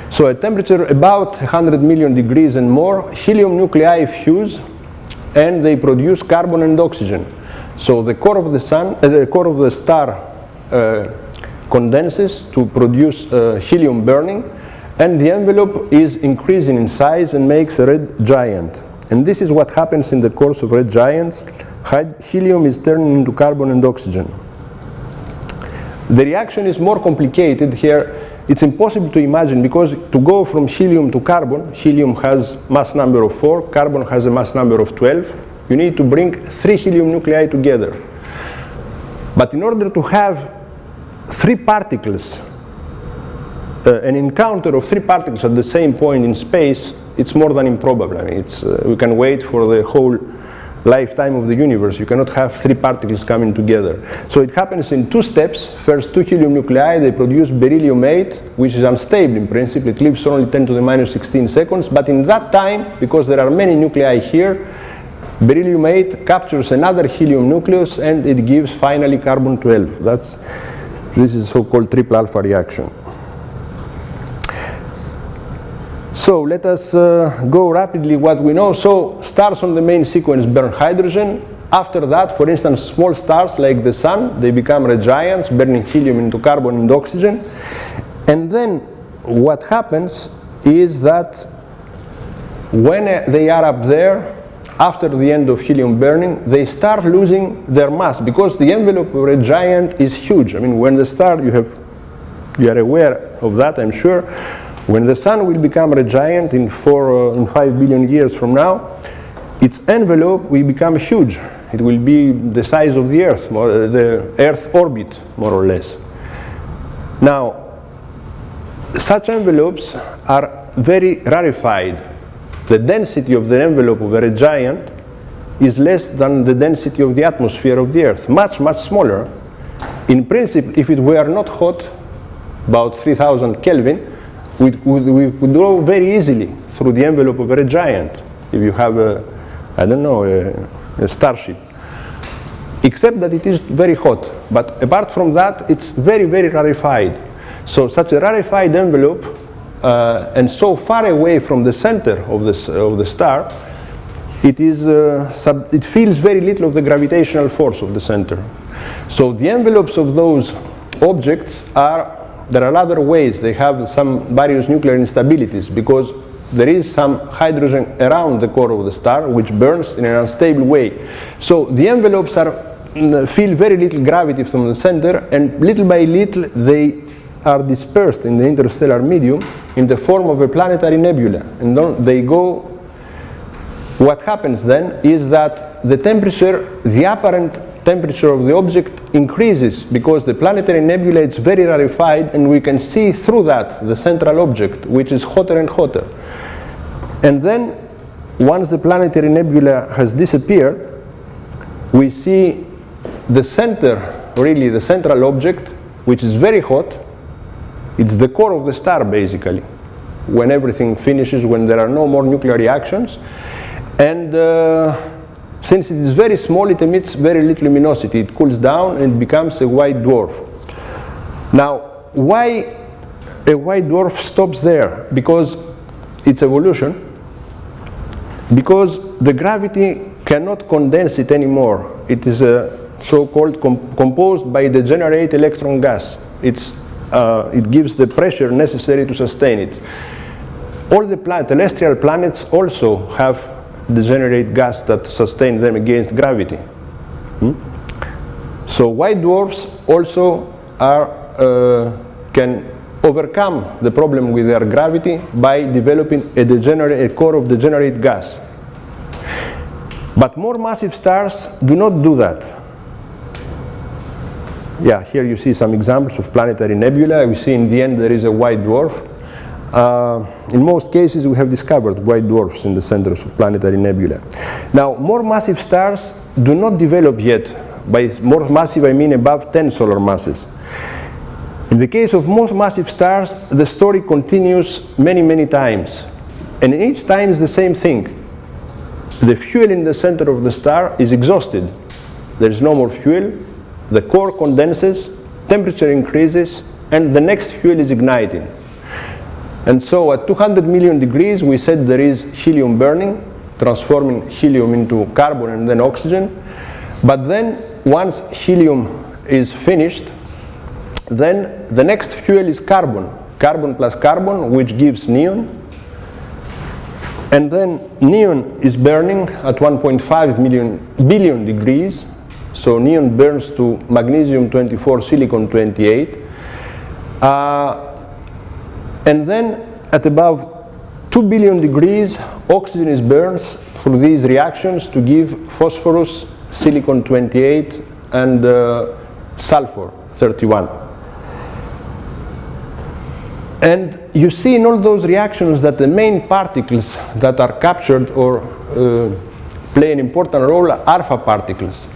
So at temperature about 100 million degrees and more, helium nuclei fuse and they produce carbon and oxygen. So the core of the sun, the core of the star condenses to produce helium burning, and the envelope is increasing in size and makes a red giant. And this is what happens in the course of red giants. Helium is turning into carbon and oxygen. The reaction is more complicated here. It's impossible to imagine, because to go from helium to carbon, helium has mass number of 4, carbon has a mass number of 12. You need to bring 3 helium nuclei together. But in order to have 3 particles, an encounter of 3 particles at the same point in space, it's more than improbable. I mean, we can wait for the whole lifetime of the universe. You cannot have 3 particles coming together. So it happens in 2 steps. First, 2 helium nuclei, they produce beryllium-8, which is unstable in principle. It lives for only 10 to the minus 16 seconds. But in that time, because there are many nuclei here, beryllium-8 captures another helium nucleus and it gives finally carbon-12. This is so-called triple alpha reaction. So let us go rapidly what we know. So stars on the main sequence burn hydrogen. After that, for instance, small stars like the sun, they become red giants, burning helium into carbon and oxygen. And then what happens is that when they are up there, after the end of helium burning, they start losing their mass, because the envelope of a red giant is huge. I mean, when the star, you are aware of that, I'm sure. When the sun will become a giant in 5 billion years from now, its envelope will become huge. It will be the size of the Earth, the Earth orbit, more or less. Now, such envelopes are very rarefied. The density of the envelope of a red giant is less than the density of the atmosphere of the Earth, much, much smaller. In principle, if it were not hot, about 3000 Kelvin, we could go very easily through the envelope of a red giant if you have a starship. Except that it is very hot. But apart from that, it's very, very rarefied. So such a rarefied envelope and so far away from the center of the star, it feels very little of the gravitational force of the center. So the envelopes of those objects are there are other ways. They have some various nuclear instabilities because there is some hydrogen around the core of the star which burns in an unstable way. So the envelopes feel very little gravity from the center, and little by little they are dispersed in the interstellar medium in the form of a planetary nebula. And they go. What happens then is that the temperature, the apparent temperature of the object increases because the planetary nebula is very rarefied, and we can see through that the central object, which is hotter and hotter. And then once the planetary nebula has disappeared, we see the center, really the central object, which is very hot. It's the core of the star basically, when everything finishes, when there are no more nuclear reactions. And since it is very small, it emits very little luminosity. It cools down and becomes a white dwarf. Now, why a white dwarf stops there? Because it's evolution. Because the gravity cannot condense it anymore. It is so-called composed by degenerate electron gas. It gives the pressure necessary to sustain it. All the terrestrial planets also have degenerate gas that sustain them against gravity. So white dwarfs also can overcome the problem with their gravity by developing a core of degenerate gas. But more massive stars do not do that. Yeah, here you see some examples of planetary nebula. We see in the end there is a white dwarf. In most cases we have discovered white dwarfs in the centers of planetary nebula. Now, more massive stars do not develop yet. By more massive I mean above 10 solar masses. In the case of most massive stars, the story continues many times. And each time is the same thing. The fuel in the center of the star is exhausted. There is no more fuel. The core condenses, temperature increases, and the next fuel is igniting. And so at 200 million degrees, we said there is helium burning, transforming helium into carbon and then oxygen. But then once helium is finished, then the next fuel is carbon. Carbon plus carbon, which gives neon. And then neon is burning at 1.5 billion degrees. So neon burns to magnesium-24, silicon-28. And then at above 2 billion degrees, oxygen is burned through these reactions to give phosphorus, silicon-28, and sulfur-31. And you see in all those reactions that the main particles that are captured or play an important role are alpha particles.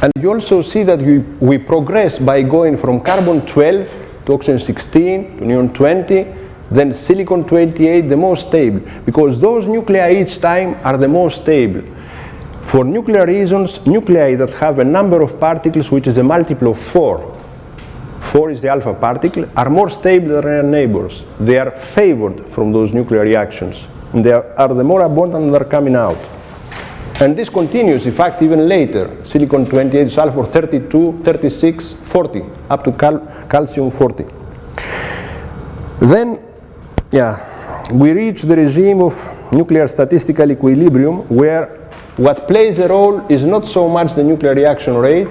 And you also see that we progress by going from carbon-12 to oxygen-16 to neon-20, then silicon-28, the most stable, because those nuclei each time are the most stable. For nuclear reasons, nuclei that have a number of particles which is a multiple of 4, 4 is the alpha particle, are more stable than their neighbors. They are favored from those nuclear reactions. And they are the more abundant that are coming out. And this continues, in fact, even later. Silicon-28, sulfur-32, 36, 40, up to calcium-40. Then, we reach the regime of nuclear statistical equilibrium, where what plays a role is not so much the nuclear reaction rate,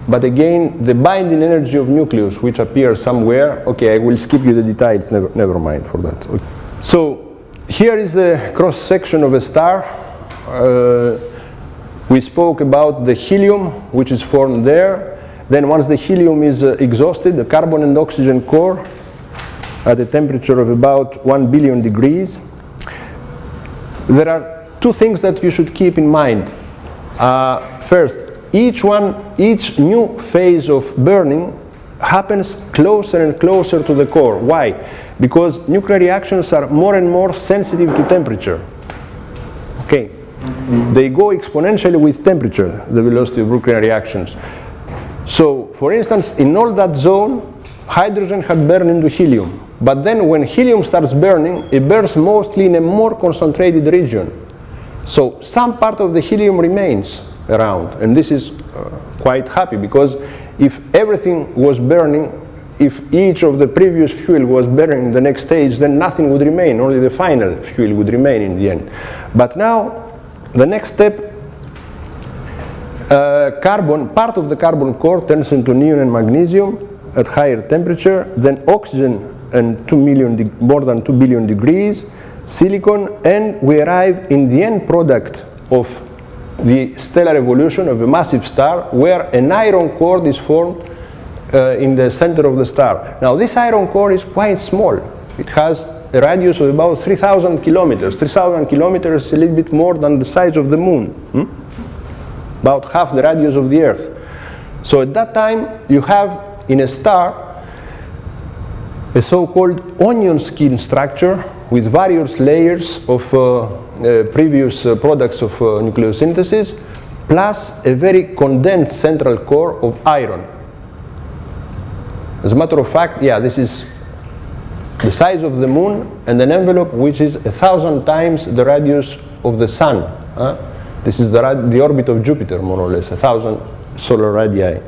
but again, the binding energy of nucleus, which appears somewhere. Okay, I will skip you the details, never mind for that. Okay. So, here is the cross-section of a star. We spoke about the helium, which is formed there. Then once the helium is exhausted, the carbon and oxygen core at a temperature of about 1 billion degrees. There are two things that you should keep in mind. First, each new phase of burning happens closer and closer to the core. Why? Because nuclear reactions are more and more sensitive to temperature. Okay. They go exponentially with temperature, the velocity of nuclear reactions. So, for instance, in all that zone, hydrogen had burned into helium. But then when helium starts burning, it burns mostly in a more concentrated region. So some part of the helium remains around. And this is quite happy, because if everything was burning if each of the previous fuel was burned in the next stage, then nothing would remain, only the final fuel would remain in the end. But now, the next step, part of the carbon core turns into neon and magnesium at higher temperature, then oxygen and more than 2 billion degrees, silicon, and we arrive in the end product of the stellar evolution of a massive star where an iron core is formed in the center of the star. Now this iron core is quite small. It has a radius of about 3,000 kilometers. 3,000 kilometers is a little bit more than the size of the moon. About half the radius of the Earth. So at that time you have in a star a so-called onion skin structure with various layers of previous products of nucleosynthesis, plus a very condensed central core of iron. As a matter of fact, yeah, this is the size of the moon and an envelope which is 1,000 times the radius of the sun. This is the orbit of Jupiter, more or less, 1,000 solar radii.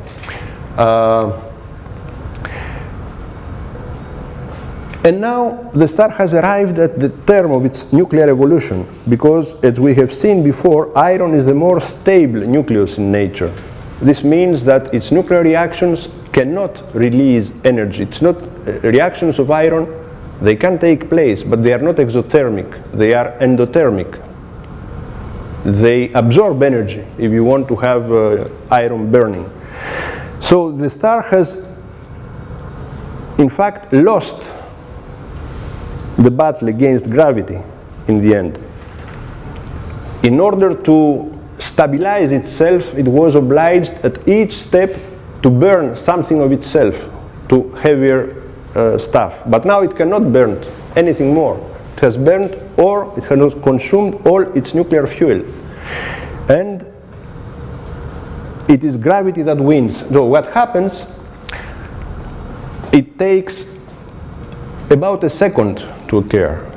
And now the star has arrived at the term of its nuclear evolution, because as we have seen before, iron is the more stable nucleus in nature. This means that its nuclear reactions cannot release energy. It's not reactions of iron, they can take place, but they are not exothermic, they are endothermic. They absorb energy if you want to have iron burning. So the star has in fact lost the battle against gravity in the end. In order to stabilize itself, it was obliged at each step to burn something of itself to heavier stuff. But now it cannot burn anything more. It has burned, or it has consumed all its nuclear fuel. And it is gravity that wins. So what happens, it takes about a second to occur.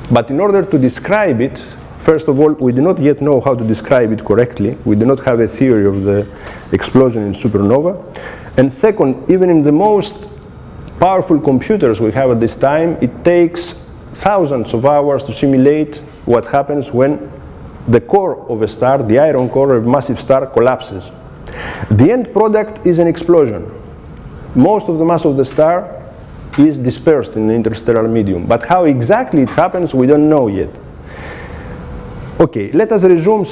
But in order to describe it, first of all, we do not yet know how to describe it correctly. We do not have a theory of the explosion in supernova. And second, even in the most powerful computers we have at this time, it takes thousands of hours to simulate what happens when the core of a star, the iron core of a massive star, collapses. The end product is an explosion. Most of the mass of the star is dispersed in the interstellar medium. But how exactly it happens, we don't know yet. Okay, let us resume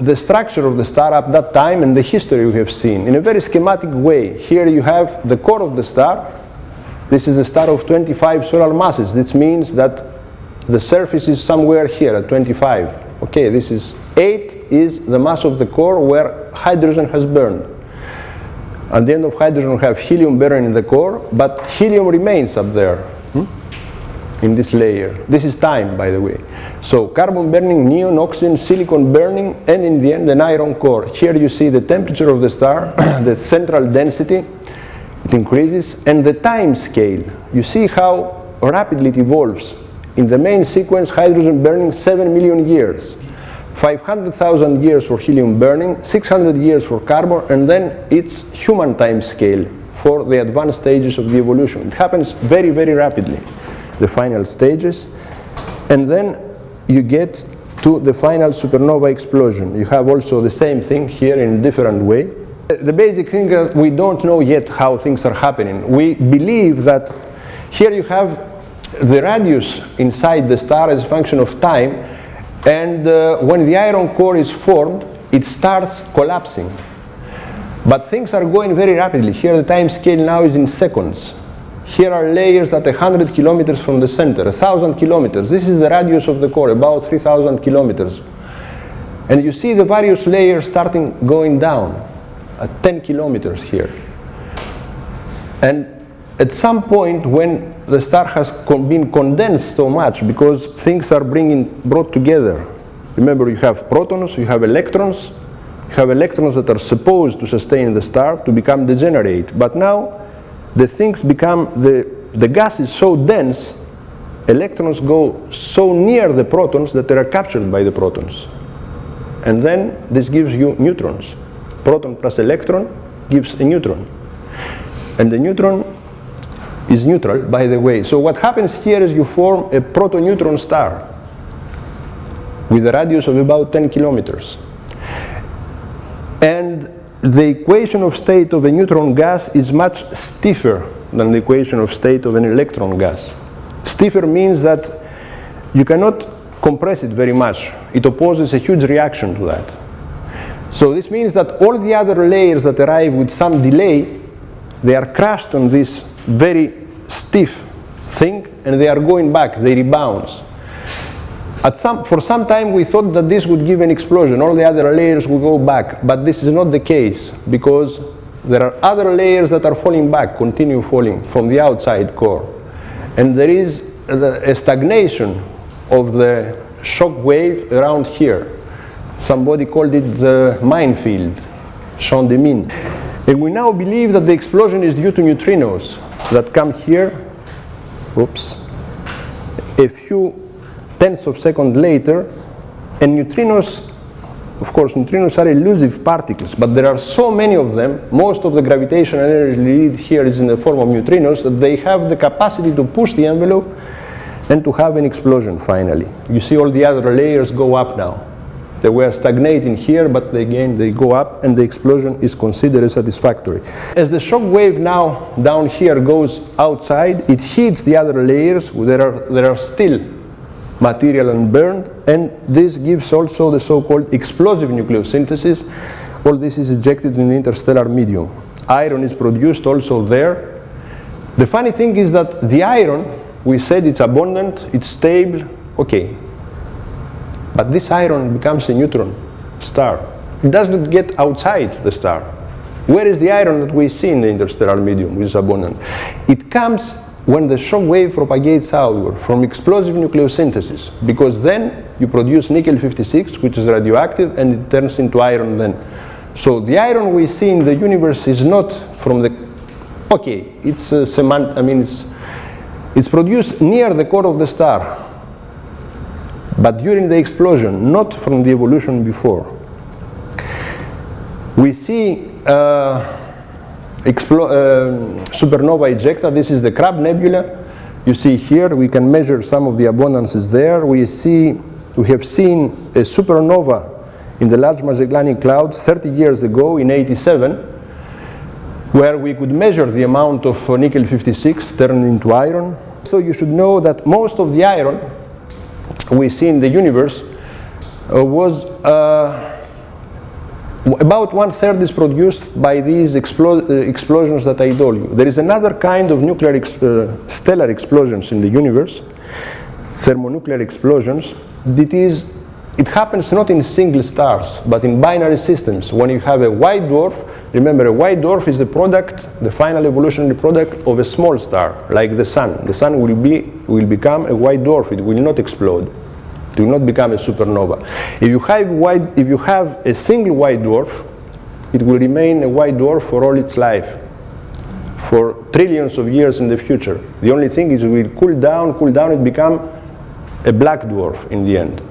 the structure of the star at that time and the history we have seen in a very schematic way. Here you have the core of the star. This is a star of 25 solar masses. This means that the surface is somewhere here at 25. Okay, this is 8 is the mass of the core where hydrogen has burned. At the end of hydrogen we have helium burning in the core, but helium remains up there in this layer. This is time, by the way. So carbon burning, neon, oxygen, silicon burning, and in the end an iron core. Here you see the temperature of the star, the central density, it increases, and the time scale. You see how rapidly it evolves. In the main sequence, hydrogen burning 7 million years. 500,000 years for helium burning, 600 years for carbon, and then it's human time scale for the advanced stages of the evolution. It happens very, very rapidly, the final stages. And then you get to the final supernova explosion. You have also the same thing here in a different way. The basic thing is we don't know yet how things are happening. We believe that here you have the radius inside the star as a function of time, and when the iron core is formed, it starts collapsing. But things are going very rapidly. Here the time scale now is in seconds. Here are layers at 100 kilometers from the center, 1,000 kilometers. This is the radius of the core, about 3,000 kilometers. And you see the various layers starting going down at 10 kilometers here. And at some point when the star has been condensed so much because things are brought together. Remember, you have protons, you have electrons. You have electrons that are supposed to sustain the star to become degenerate. But now the things become, the gas is so dense, electrons go so near the protons that they are captured by the protons. And then this gives you neutrons. Proton plus electron gives a neutron. And the neutron is neutral, by the way. So what happens here is you form a protoneutron star with a radius of about 10 kilometers. And the equation of state of a neutron gas is much stiffer than the equation of state of an electron gas. Stiffer means that you cannot compress it very much. It opposes a huge reaction to that. So this means that all the other layers that arrive with some delay, they are crushed on this very stiff thing, and they are going back, they rebound. For some time we thought that this would give an explosion, all the other layers would go back, but this is not the case, because there are other layers that are falling back, continue falling from the outside core. And there is a stagnation of the shock wave around here. Somebody called it the minefield, champ de mine. And we now believe that the explosion is due to neutrinos that come here, oops, a few tenths of a second later, and neutrinos, of course, neutrinos are elusive particles, but there are so many of them, most of the gravitational energy released here is in the form of neutrinos, that they have the capacity to push the envelope and to have an explosion finally. You see all the other layers go up now. They were stagnating here, but again they go up, and the explosion is considered satisfactory. As the shock wave now down here goes outside, it hits the other layers. There are still material unburned, and this gives also the so-called explosive nucleosynthesis. All this is ejected in the interstellar medium. Iron is produced also there. The funny thing is that the iron, we said it's abundant, it's stable, okay. But this iron becomes a neutron star. It does not get outside the star. Where is the iron that we see in the interstellar medium, which is abundant? It comes when the shock wave propagates outward from explosive nucleosynthesis, because then you produce nickel-56, which is radioactive, and it turns into iron then. So the iron we see in the universe is not from the, okay, it's it's produced near the core of the star, but during the explosion, not from the evolution before. We see supernova ejecta. This is the Crab Nebula. You see here, we can measure some of the abundances there. We have seen a supernova in the Large Magellanic Clouds 30 years ago in '87, where we could measure the amount of nickel-56 turned into iron. So you should know that most of the iron we see in the universe was about 1/3 is produced by these explosions that I told you. There is another kind of nuclear stellar explosions in the universe, thermonuclear explosions. It happens not in single stars, but in binary systems. When you have a white dwarf, remember a white dwarf is the product, the final evolutionary product of a small star, like the sun. The sun will become a white dwarf, it will not explode. It will not become a supernova. If you have a single white dwarf, it will remain a white dwarf for all its life, for trillions of years in the future. The only thing is it will cool down, it become a black dwarf in the end.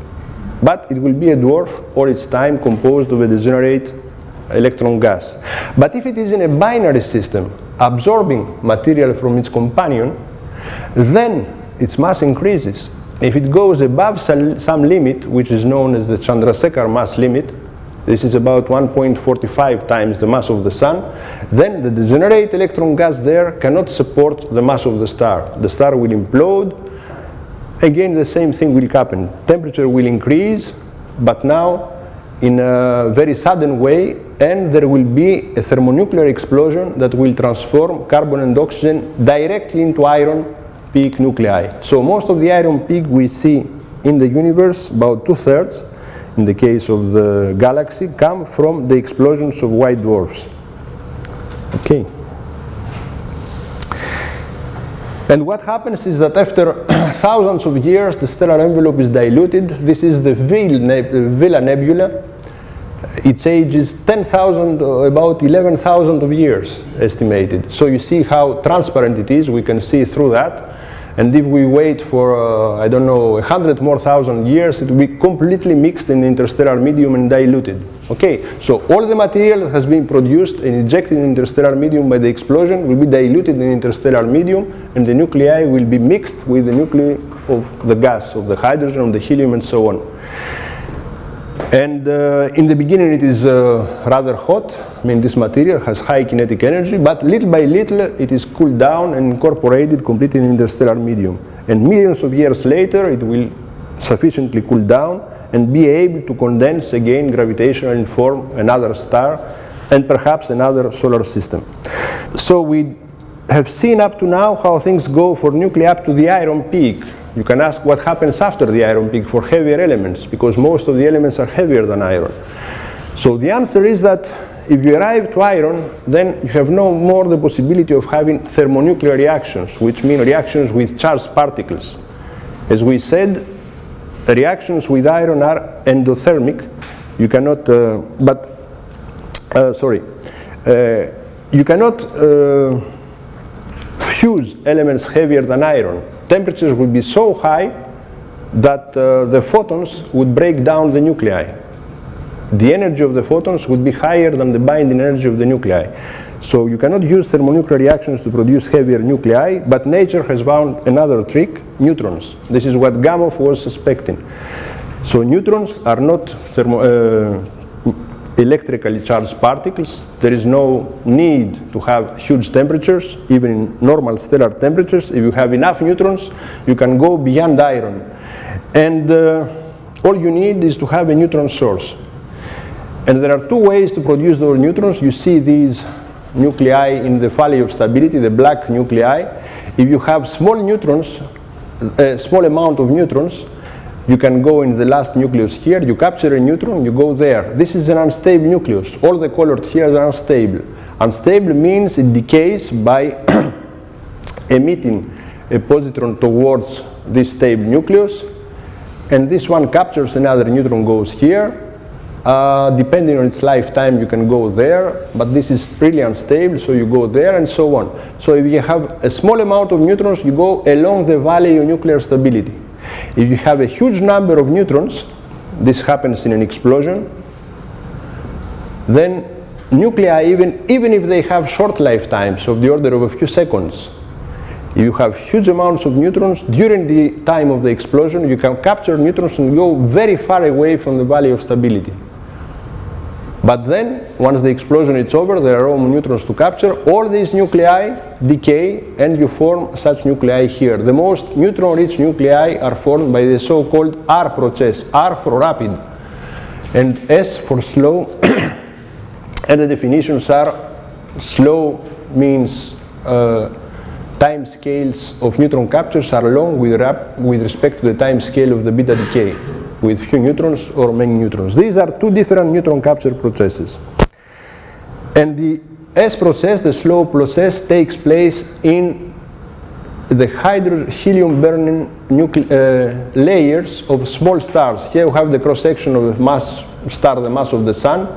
But it will be a dwarf all its time, composed of a degenerate electron gas. But if it is in a binary system, absorbing material from its companion, then its mass increases. If it goes above some limit, which is known as the Chandrasekhar mass limit, this is about 1.45 times the mass of the sun, then the degenerate electron gas there cannot support the mass of the star. The star will implode. Again, the same thing will happen. Temperature will increase, but now in a very sudden way, and there will be a thermonuclear explosion that will transform carbon and oxygen directly into iron peak nuclei. So most of the iron peak we see in the universe, about 2/3, in the case of the galaxy, come from the explosions of white dwarfs. Okay. And what happens is that after thousands of years, the stellar envelope is diluted. This is the Vela Nebula. Its age is 10,000, about 11,000 of years estimated. So you see how transparent it is. We can see through that. And if we wait for, I don't know, 100 more thousand years, it will be completely mixed in the interstellar medium and diluted. Okay, so all the material that has been produced and injected in interstellar medium by the explosion will be diluted in interstellar medium, and the nuclei will be mixed with the nuclei of the gas, of the hydrogen, of the helium, and so on. And in the beginning it is rather hot. I mean, this material has high kinetic energy, but little by little it is cooled down and incorporated completely in interstellar medium. And millions of years later it will sufficiently cool down and be able to condense again gravitationally and form another star and perhaps another solar system. So we have seen up to now how things go for nuclei up to the iron peak. You can ask what happens after the iron peak for heavier elements, because most of the elements are heavier than iron. So the answer is that if you arrive to iron, then you have no more the possibility of having thermonuclear reactions, which mean reactions with charged particles. As we said, reactions with iron are endothermic. You cannot, you cannot fuse elements heavier than iron. Temperatures would be so high that the photons would break down the nuclei. The energy of the photons would be higher than the binding energy of the nuclei. So you cannot use thermonuclear reactions to produce heavier nuclei, but nature has found another trick, neutrons. This is what Gamow was suspecting. So neutrons are not electrically charged particles. There is no need to have huge temperatures, even in normal stellar temperatures. If you have enough neutrons, you can go beyond iron. And all you need is to have a neutron source. And there are two ways to produce those neutrons. You see these nuclei in the valley of stability, the black nuclei. If you have small neutrons, a small amount of neutrons, you can go in the last nucleus here, you capture a neutron, you go there. This is an unstable nucleus. All the colored here are unstable. Unstable means it decays by emitting a positron towards this stable nucleus, and this one captures another neutron, goes here. Depending on its lifetime, you can go there, but this is really unstable, so you go there, and so on. So if you have a small amount of neutrons, you go along the valley of nuclear stability. If you have a huge number of neutrons, this happens in an explosion, then nuclei, even if they have short lifetimes of the order of a few seconds, if you have huge amounts of neutrons during the time of the explosion, you can capture neutrons and go very far away from the valley of stability. But then, once the explosion is over, there are no neutrons to capture. All these nuclei decay, and you form such nuclei here. The most neutron-rich nuclei are formed by the so-called R process, R for rapid, and S for slow. And the definitions are: slow means time scales of neutron captures are long with respect to the time scale of the beta decay, with few neutrons or many neutrons. These are two different neutron capture processes. And the S process, the slow process, takes place in the helium burning layers of small stars. Here you have the cross section of a mass star, the mass of the sun.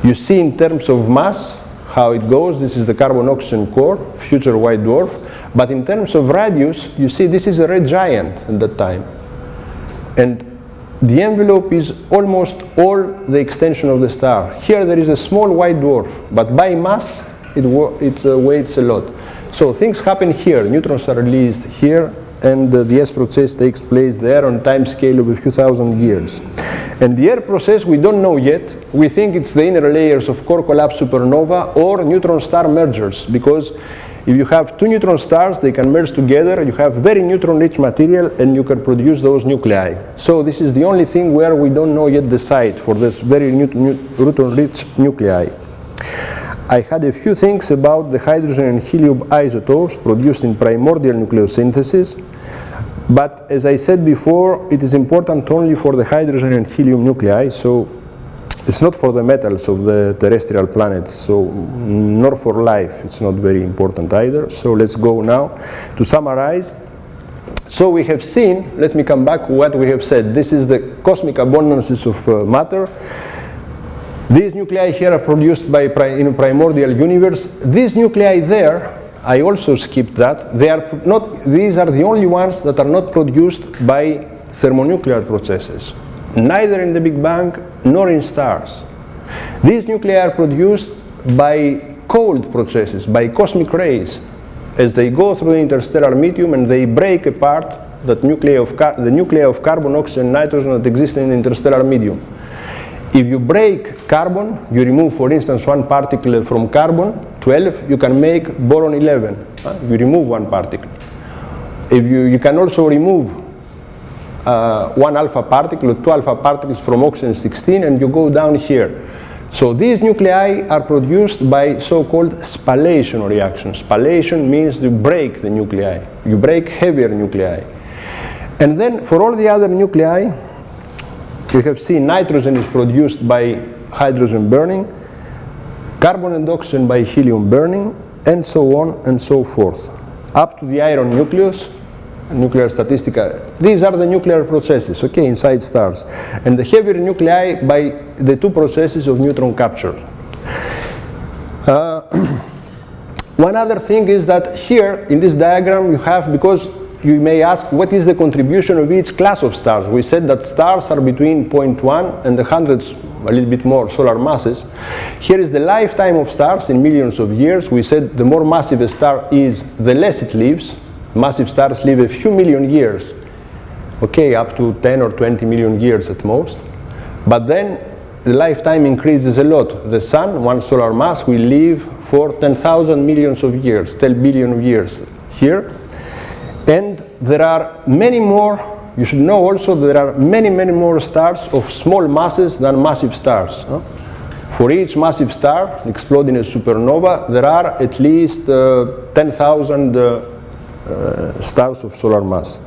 You see in terms of mass how it goes. This is the carbon oxygen core, future white dwarf. But in terms of radius, you see this is a red giant at that time. And the envelope is almost all the extension of the star. Here there is a small white dwarf, but by mass it weighs a lot. So things happen here. Neutrons are released here, and the S process takes place there on a time scale of a few thousand years. And the R process we don't know yet. We think it's the inner layers of core collapse supernova or neutron star mergers, because if you have two neutron stars, they can merge together, you have very neutron-rich material, and you can produce those nuclei. So this is the only thing where we don't know yet the site for this very neutron-rich nuclei. I had a few things about the hydrogen and helium isotopes produced in primordial nucleosynthesis, but as I said before, it is important only for the hydrogen and helium nuclei, so it's not for the metals of the terrestrial planets, so nor for life. It's not very important either. So let's go now to summarize. So we have seen, let me come back to what we have said. This is the cosmic abundances of matter. These nuclei here are produced in a primordial universe. These nuclei there I also skipped that. These are the only ones that are not produced by thermonuclear processes, neither in the Big Bang nor in stars. These nuclei are produced by cold processes, by cosmic rays, as they go through the interstellar medium and they break apart the nuclei of carbon, oxygen, and nitrogen that exist in the interstellar medium. If you break carbon, you remove, for instance, one particle from carbon 12, you can make boron 11. You remove one particle. If you can also remove one alpha particle or two alpha particles from oxygen 16, and you go down here. So these nuclei are produced by so-called spallation reactions. Spallation means you break the nuclei. You break heavier nuclei. And then for all the other nuclei, you have seen nitrogen is produced by hydrogen burning, carbon and oxygen by helium burning, and so on and so forth. Up to the iron nucleus, nuclear statistica. These are the nuclear processes, okay, inside stars. And the heavier nuclei by the two processes of neutron capture. One other thing is that here in this diagram you have, because you may ask what is the contribution of each class of stars. We said that stars are between 0.1 and the hundreds, a little bit more, solar masses. Here is the lifetime of stars in millions of years. We said the more massive a star is, the less it lives. Massive stars live a few million years, okay, up to 10 or 20 million years at most. But then the lifetime increases a lot. The sun, one solar mass, will live for 10,000 millions of years, 10 billion of years here. And there are many more, you should know also there are many more stars of small masses than massive stars. For each massive star exploding a supernova, there are at least 10,000 stars of solar mass.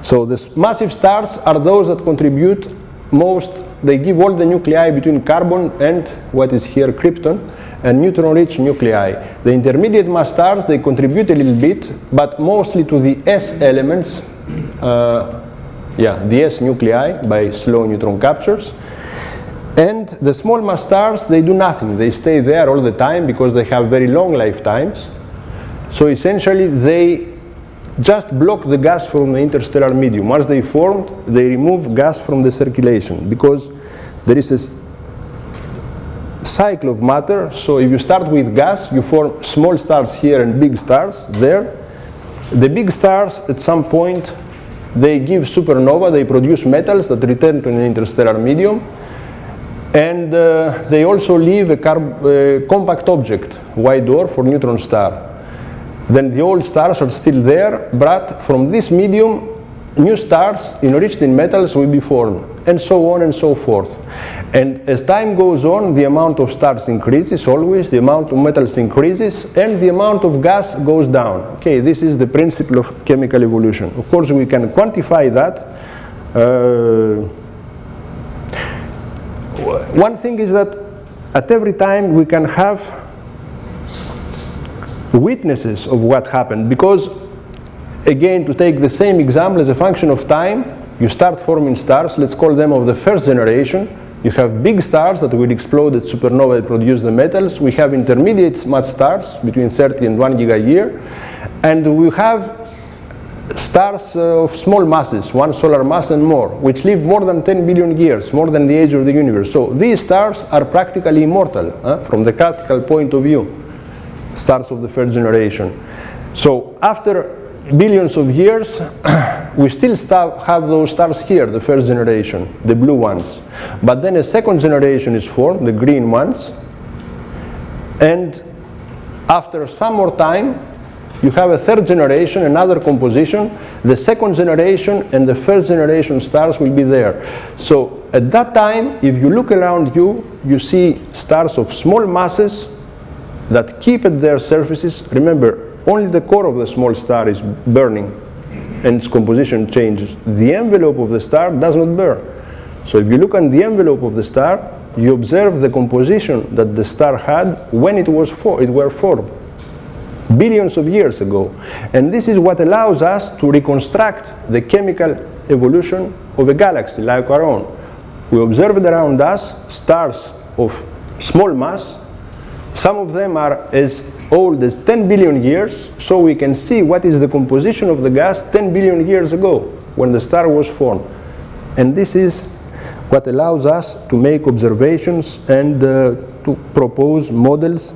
So the massive stars are those that contribute most. They give all the nuclei between carbon and what is here krypton, and neutron-rich nuclei. The intermediate mass stars, they contribute a little bit, but mostly to the S elements, the S nuclei by slow neutron captures. And the small mass stars, they do nothing. They stay there all the time because they have very long lifetimes. So essentially, they just block the gas from the interstellar medium. Once they formed, they remove gas from the circulation because there is a cycle of matter. So if you start with gas, you form small stars here and big stars there. The big stars at some point, they give supernova, they produce metals that return to the interstellar medium, and they also leave a compact object, white dwarf or neutron star. Then the old stars are still there, but from this medium, new stars enriched in metals will be formed, and so on and so forth. And as time goes on, the amount of stars increases always, the amount of metals increases, and the amount of gas goes down. Okay, this is the principle of chemical evolution. Of course, we can quantify that. One thing is that at every time we can have witnesses of what happened, because again, to take the same example, as a function of time, you start forming stars, let's call them of the first generation. You have big stars that will explode at supernova that produce the metals. We have intermediate mass stars between 30 and 1 giga-year. And we have stars of small masses, one solar mass and more, which live more than 10 billion years, more than the age of the universe. So these stars are practically immortal from the practical point of view, stars of the first generation. So after billions of years, we still have those stars here, the first generation, the blue ones. But then a second generation is formed, the green ones. And after some more time, you have a third generation, another composition. The second generation and the first generation stars will be there. So at that time, if you look around you, you see stars of small masses that keep at their surfaces. Remember, only the core of the small star is burning and its composition changes. The envelope of the star does not burn. So if you look at the envelope of the star, you observe the composition that the star had when it were formed, billions of years ago. And this is what allows us to reconstruct the chemical evolution of a galaxy like our own. We observed around us stars of small mass. Some of them are as old as 10 billion years, so we can see what is the composition of the gas 10 billion years ago when the star was formed. And this is what allows us to make observations and to propose models.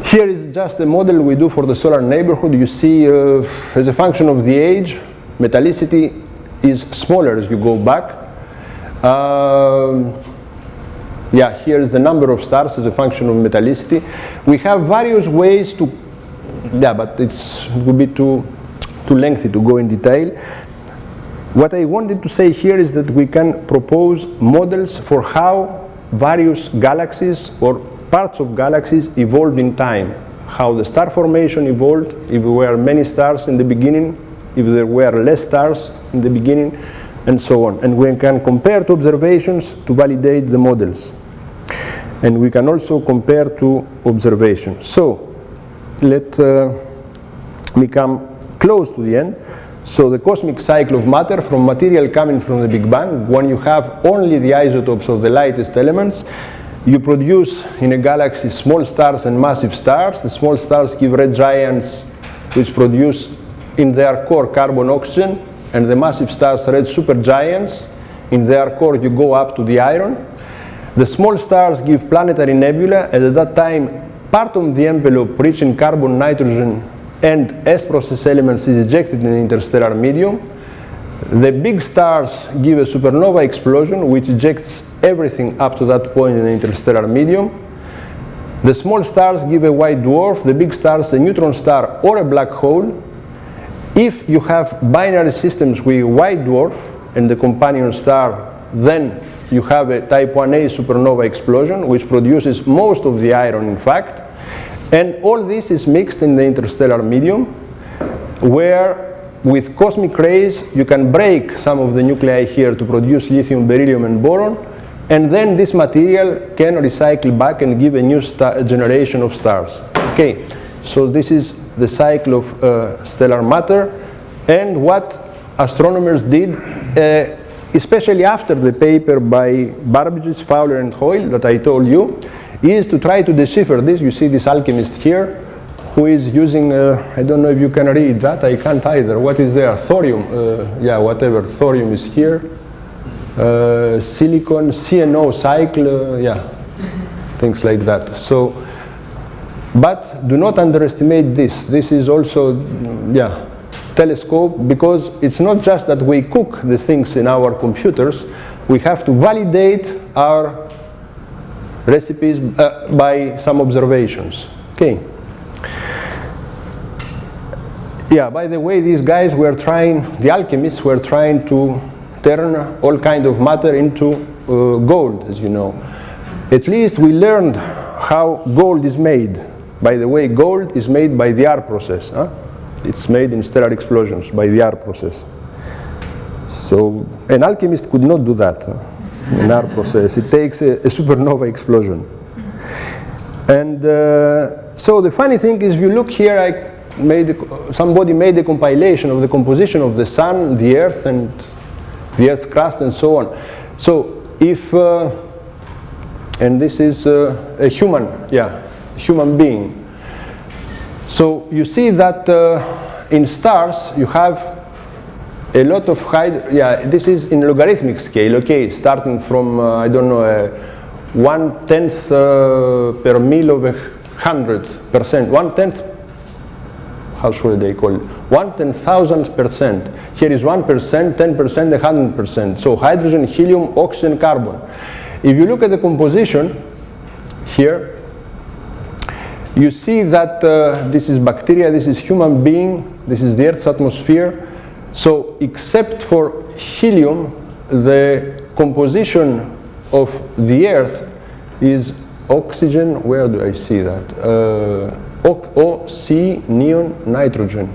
Here is just a model we do for the solar neighborhood. You see, as a function of the age, metallicity is smaller as you go back. Yeah, here is the number of stars as a function of metallicity. We have various ways to, yeah, but it would be too lengthy to go in detail. What I wanted to say here is that we can propose models for how various galaxies or parts of galaxies evolved in time, how the star formation evolved, if there were many stars in the beginning, if there were less stars in the beginning, and so on. And we can compare to observations to validate the models. And we can also compare to observations. So let me come close to the end. So the cosmic cycle of matter from material coming from the Big Bang, when you have only the isotopes of the lightest elements, you produce in a galaxy small stars and massive stars. The small stars give red giants, which produce in their core carbon, oxygen, and the massive stars red supergiants. In their core you go up to the iron. The small stars give planetary nebula, and at that time part of the envelope rich in carbon, nitrogen, and S-process elements is ejected in the interstellar medium. The big stars give a supernova explosion which ejects everything up to that point in the interstellar medium. The small stars give a white dwarf, the big stars a neutron star or a black hole. If you have binary systems with white dwarf and the companion star, then you have a type 1a supernova explosion which produces most of the iron, in fact. And all this is mixed in the interstellar medium, where with cosmic rays you can break some of the nuclei here to produce lithium, beryllium, and boron, and then this material can recycle back and give a new generation of stars. Okay, so this is the cycle of stellar matter, and what astronomers did, especially after the paper by Barbages, Fowler, and Hoyle that I told you, is to try to decipher this. You see this alchemist here who is using, I don't know if you can read that, I can't either. What is there? Thorium, yeah, whatever. Thorium is here. Silicon, CNO cycle, yeah, things like that. So, but do not underestimate this. This is also, yeah, telescope, because it's not just that we cook the things in our computers, we have to validate our recipes by some observations. Okay. Yeah, by the way, these guys were trying, the alchemists were trying to turn all kind of matter into gold, as you know. At least we learned how gold is made. By the way, gold is made by the R process. Huh? It's made in stellar explosions by the R process. So an alchemist could not do that. An R process. It takes a supernova explosion. And so the funny thing is, if you look here, somebody made a compilation of the composition of the sun, the earth, and the earth's crust, and so on. So if, and this is a human, yeah, human being. So you see that in stars you have a lot of yeah, this is in logarithmic scale, okay, starting from, I don't know, 1/10 per mil of 100%, 1/10, how should they call it, 1/10,000%. Here is 1%, 10%, 100%. So hydrogen, helium, oxygen, carbon. If you look at the composition here, you see that this is bacteria, this is human being, this is the Earth's atmosphere. So except for helium, the composition of the Earth is oxygen, where do I see that? O-C, neon, nitrogen.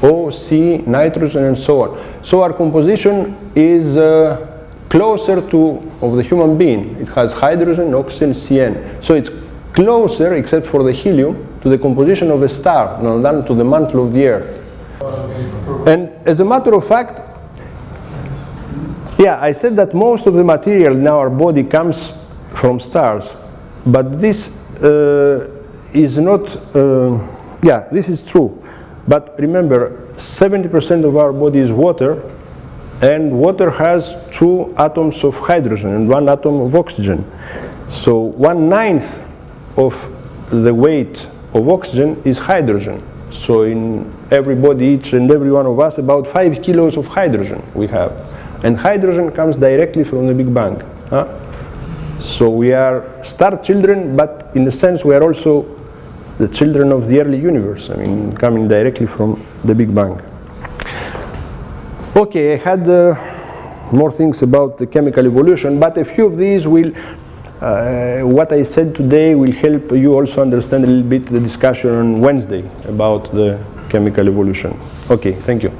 O-C, nitrogen, and so on. So our composition is closer to of the human being. It has hydrogen, oxygen, CN. So it's closer, except for the helium, to the composition of a star than to the mantle of the Earth. And as a matter of fact, yeah, I said that most of the material in our body comes from stars, but this is not, yeah, this is true. But remember, 70% of our body is water, and water has 2 atoms of hydrogen and 1 atom of oxygen. So 1/9 of the weight of oxygen is hydrogen. So in every body, each and every one of us, about 5 kilos of hydrogen we have. And hydrogen comes directly from the Big Bang. Huh? So we are star children, but in a sense we are also the children of the early universe. I mean, coming directly from the Big Bang. Okay, I had more things about the chemical evolution, but a few of these will, what I said today will help you also understand a little bit the discussion on Wednesday about the chemical evolution. Okay, thank you.